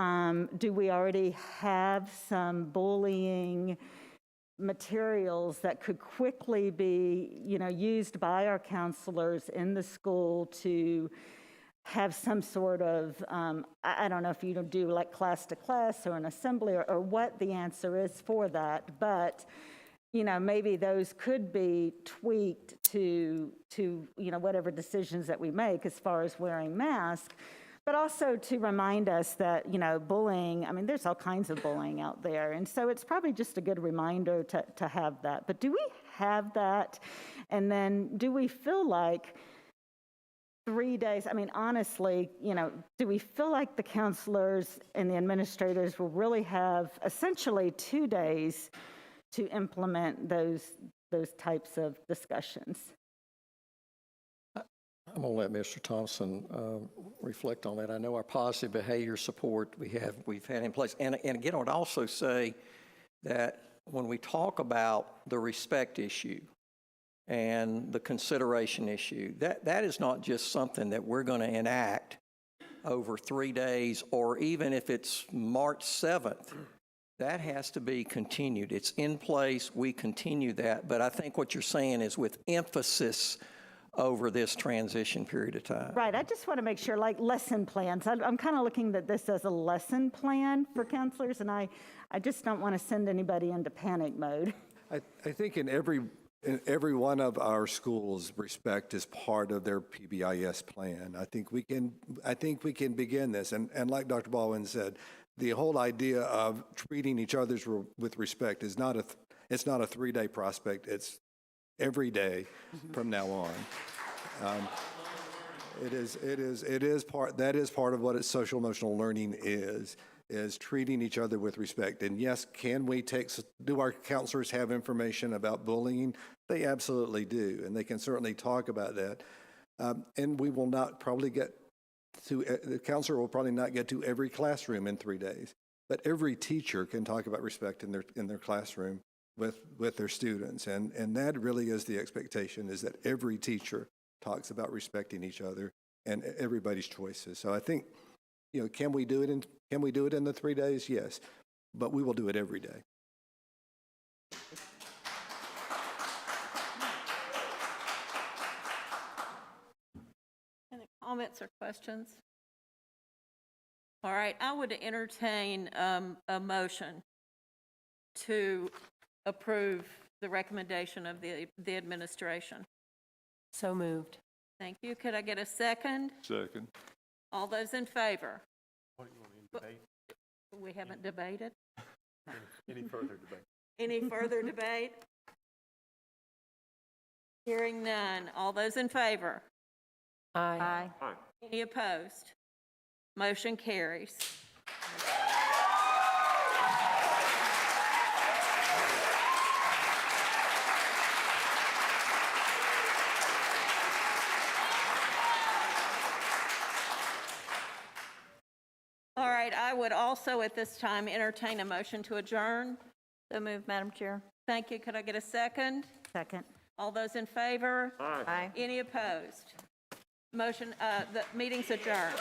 do we already have some bullying materials that could quickly be, used by our counselors in the school to have some sort of, I don't know if you do like class to class or an assembly or what the answer is for that, but maybe those could be tweaked to whatever decisions that we make as far as wearing masks, but also to remind us that, bullying, there's all kinds of bullying out there. And so it's probably just a good reminder to have that. But do we have that? And then do we feel like 3 days, honestly, do we feel like the counselors and the administrators will really have essentially 2 days to implement those types of discussions? I'm going to let Mr. Thompson reflect on that. I know our positive behavior support we've had in place. And again, I would also say that when we talk about the respect issue and the consideration issue, that is not just something that we're going to enact over 3 days, or even if it's March 7th. That has to be continued. It's in place. We continue that. But I think what you're saying is with emphasis over this transition period of time. Right, I just want to make sure, like lesson plans. I'm kind of looking at this as a lesson plan for counselors, and I just don't want to send anybody into panic mode. I think in every one of our schools, respect is part of their PBIS plan. I think we can begin this, and like Dr. Baldwin said, the whole idea of treating each other with respect is not a 3-day prospect. It's every day from now on. That is part of what social emotional learning is treating each other with respect. And yes, do our counselors have information about bullying? They absolutely do, and they can certainly talk about that. And we will not probably the counselor will probably not get to every classroom in 3 days, but every teacher can talk about respect in their classroom with their students. And that really is the expectation, is that every teacher talks about respecting each other and everybody's choices. So I think, can we do it in the 3 days? Yes, but we will do it every day. Any comments or questions? All right, I would entertain a motion to approve the recommendation of the administration. So moved. Thank you. Could I get a second? Second. All those in favor? What, you want me to debate? We haven't debated. Any further debate? Any further debate? Hearing none. All those in favor? Aye. Aye. Any opposed? Motion carries. All right, I would also at this time entertain a motion to adjourn. So moved, Madam Chair. Thank you. Could I get a second? Second. All those in favor? Aye. Any opposed? Motion, the meeting's adjourned.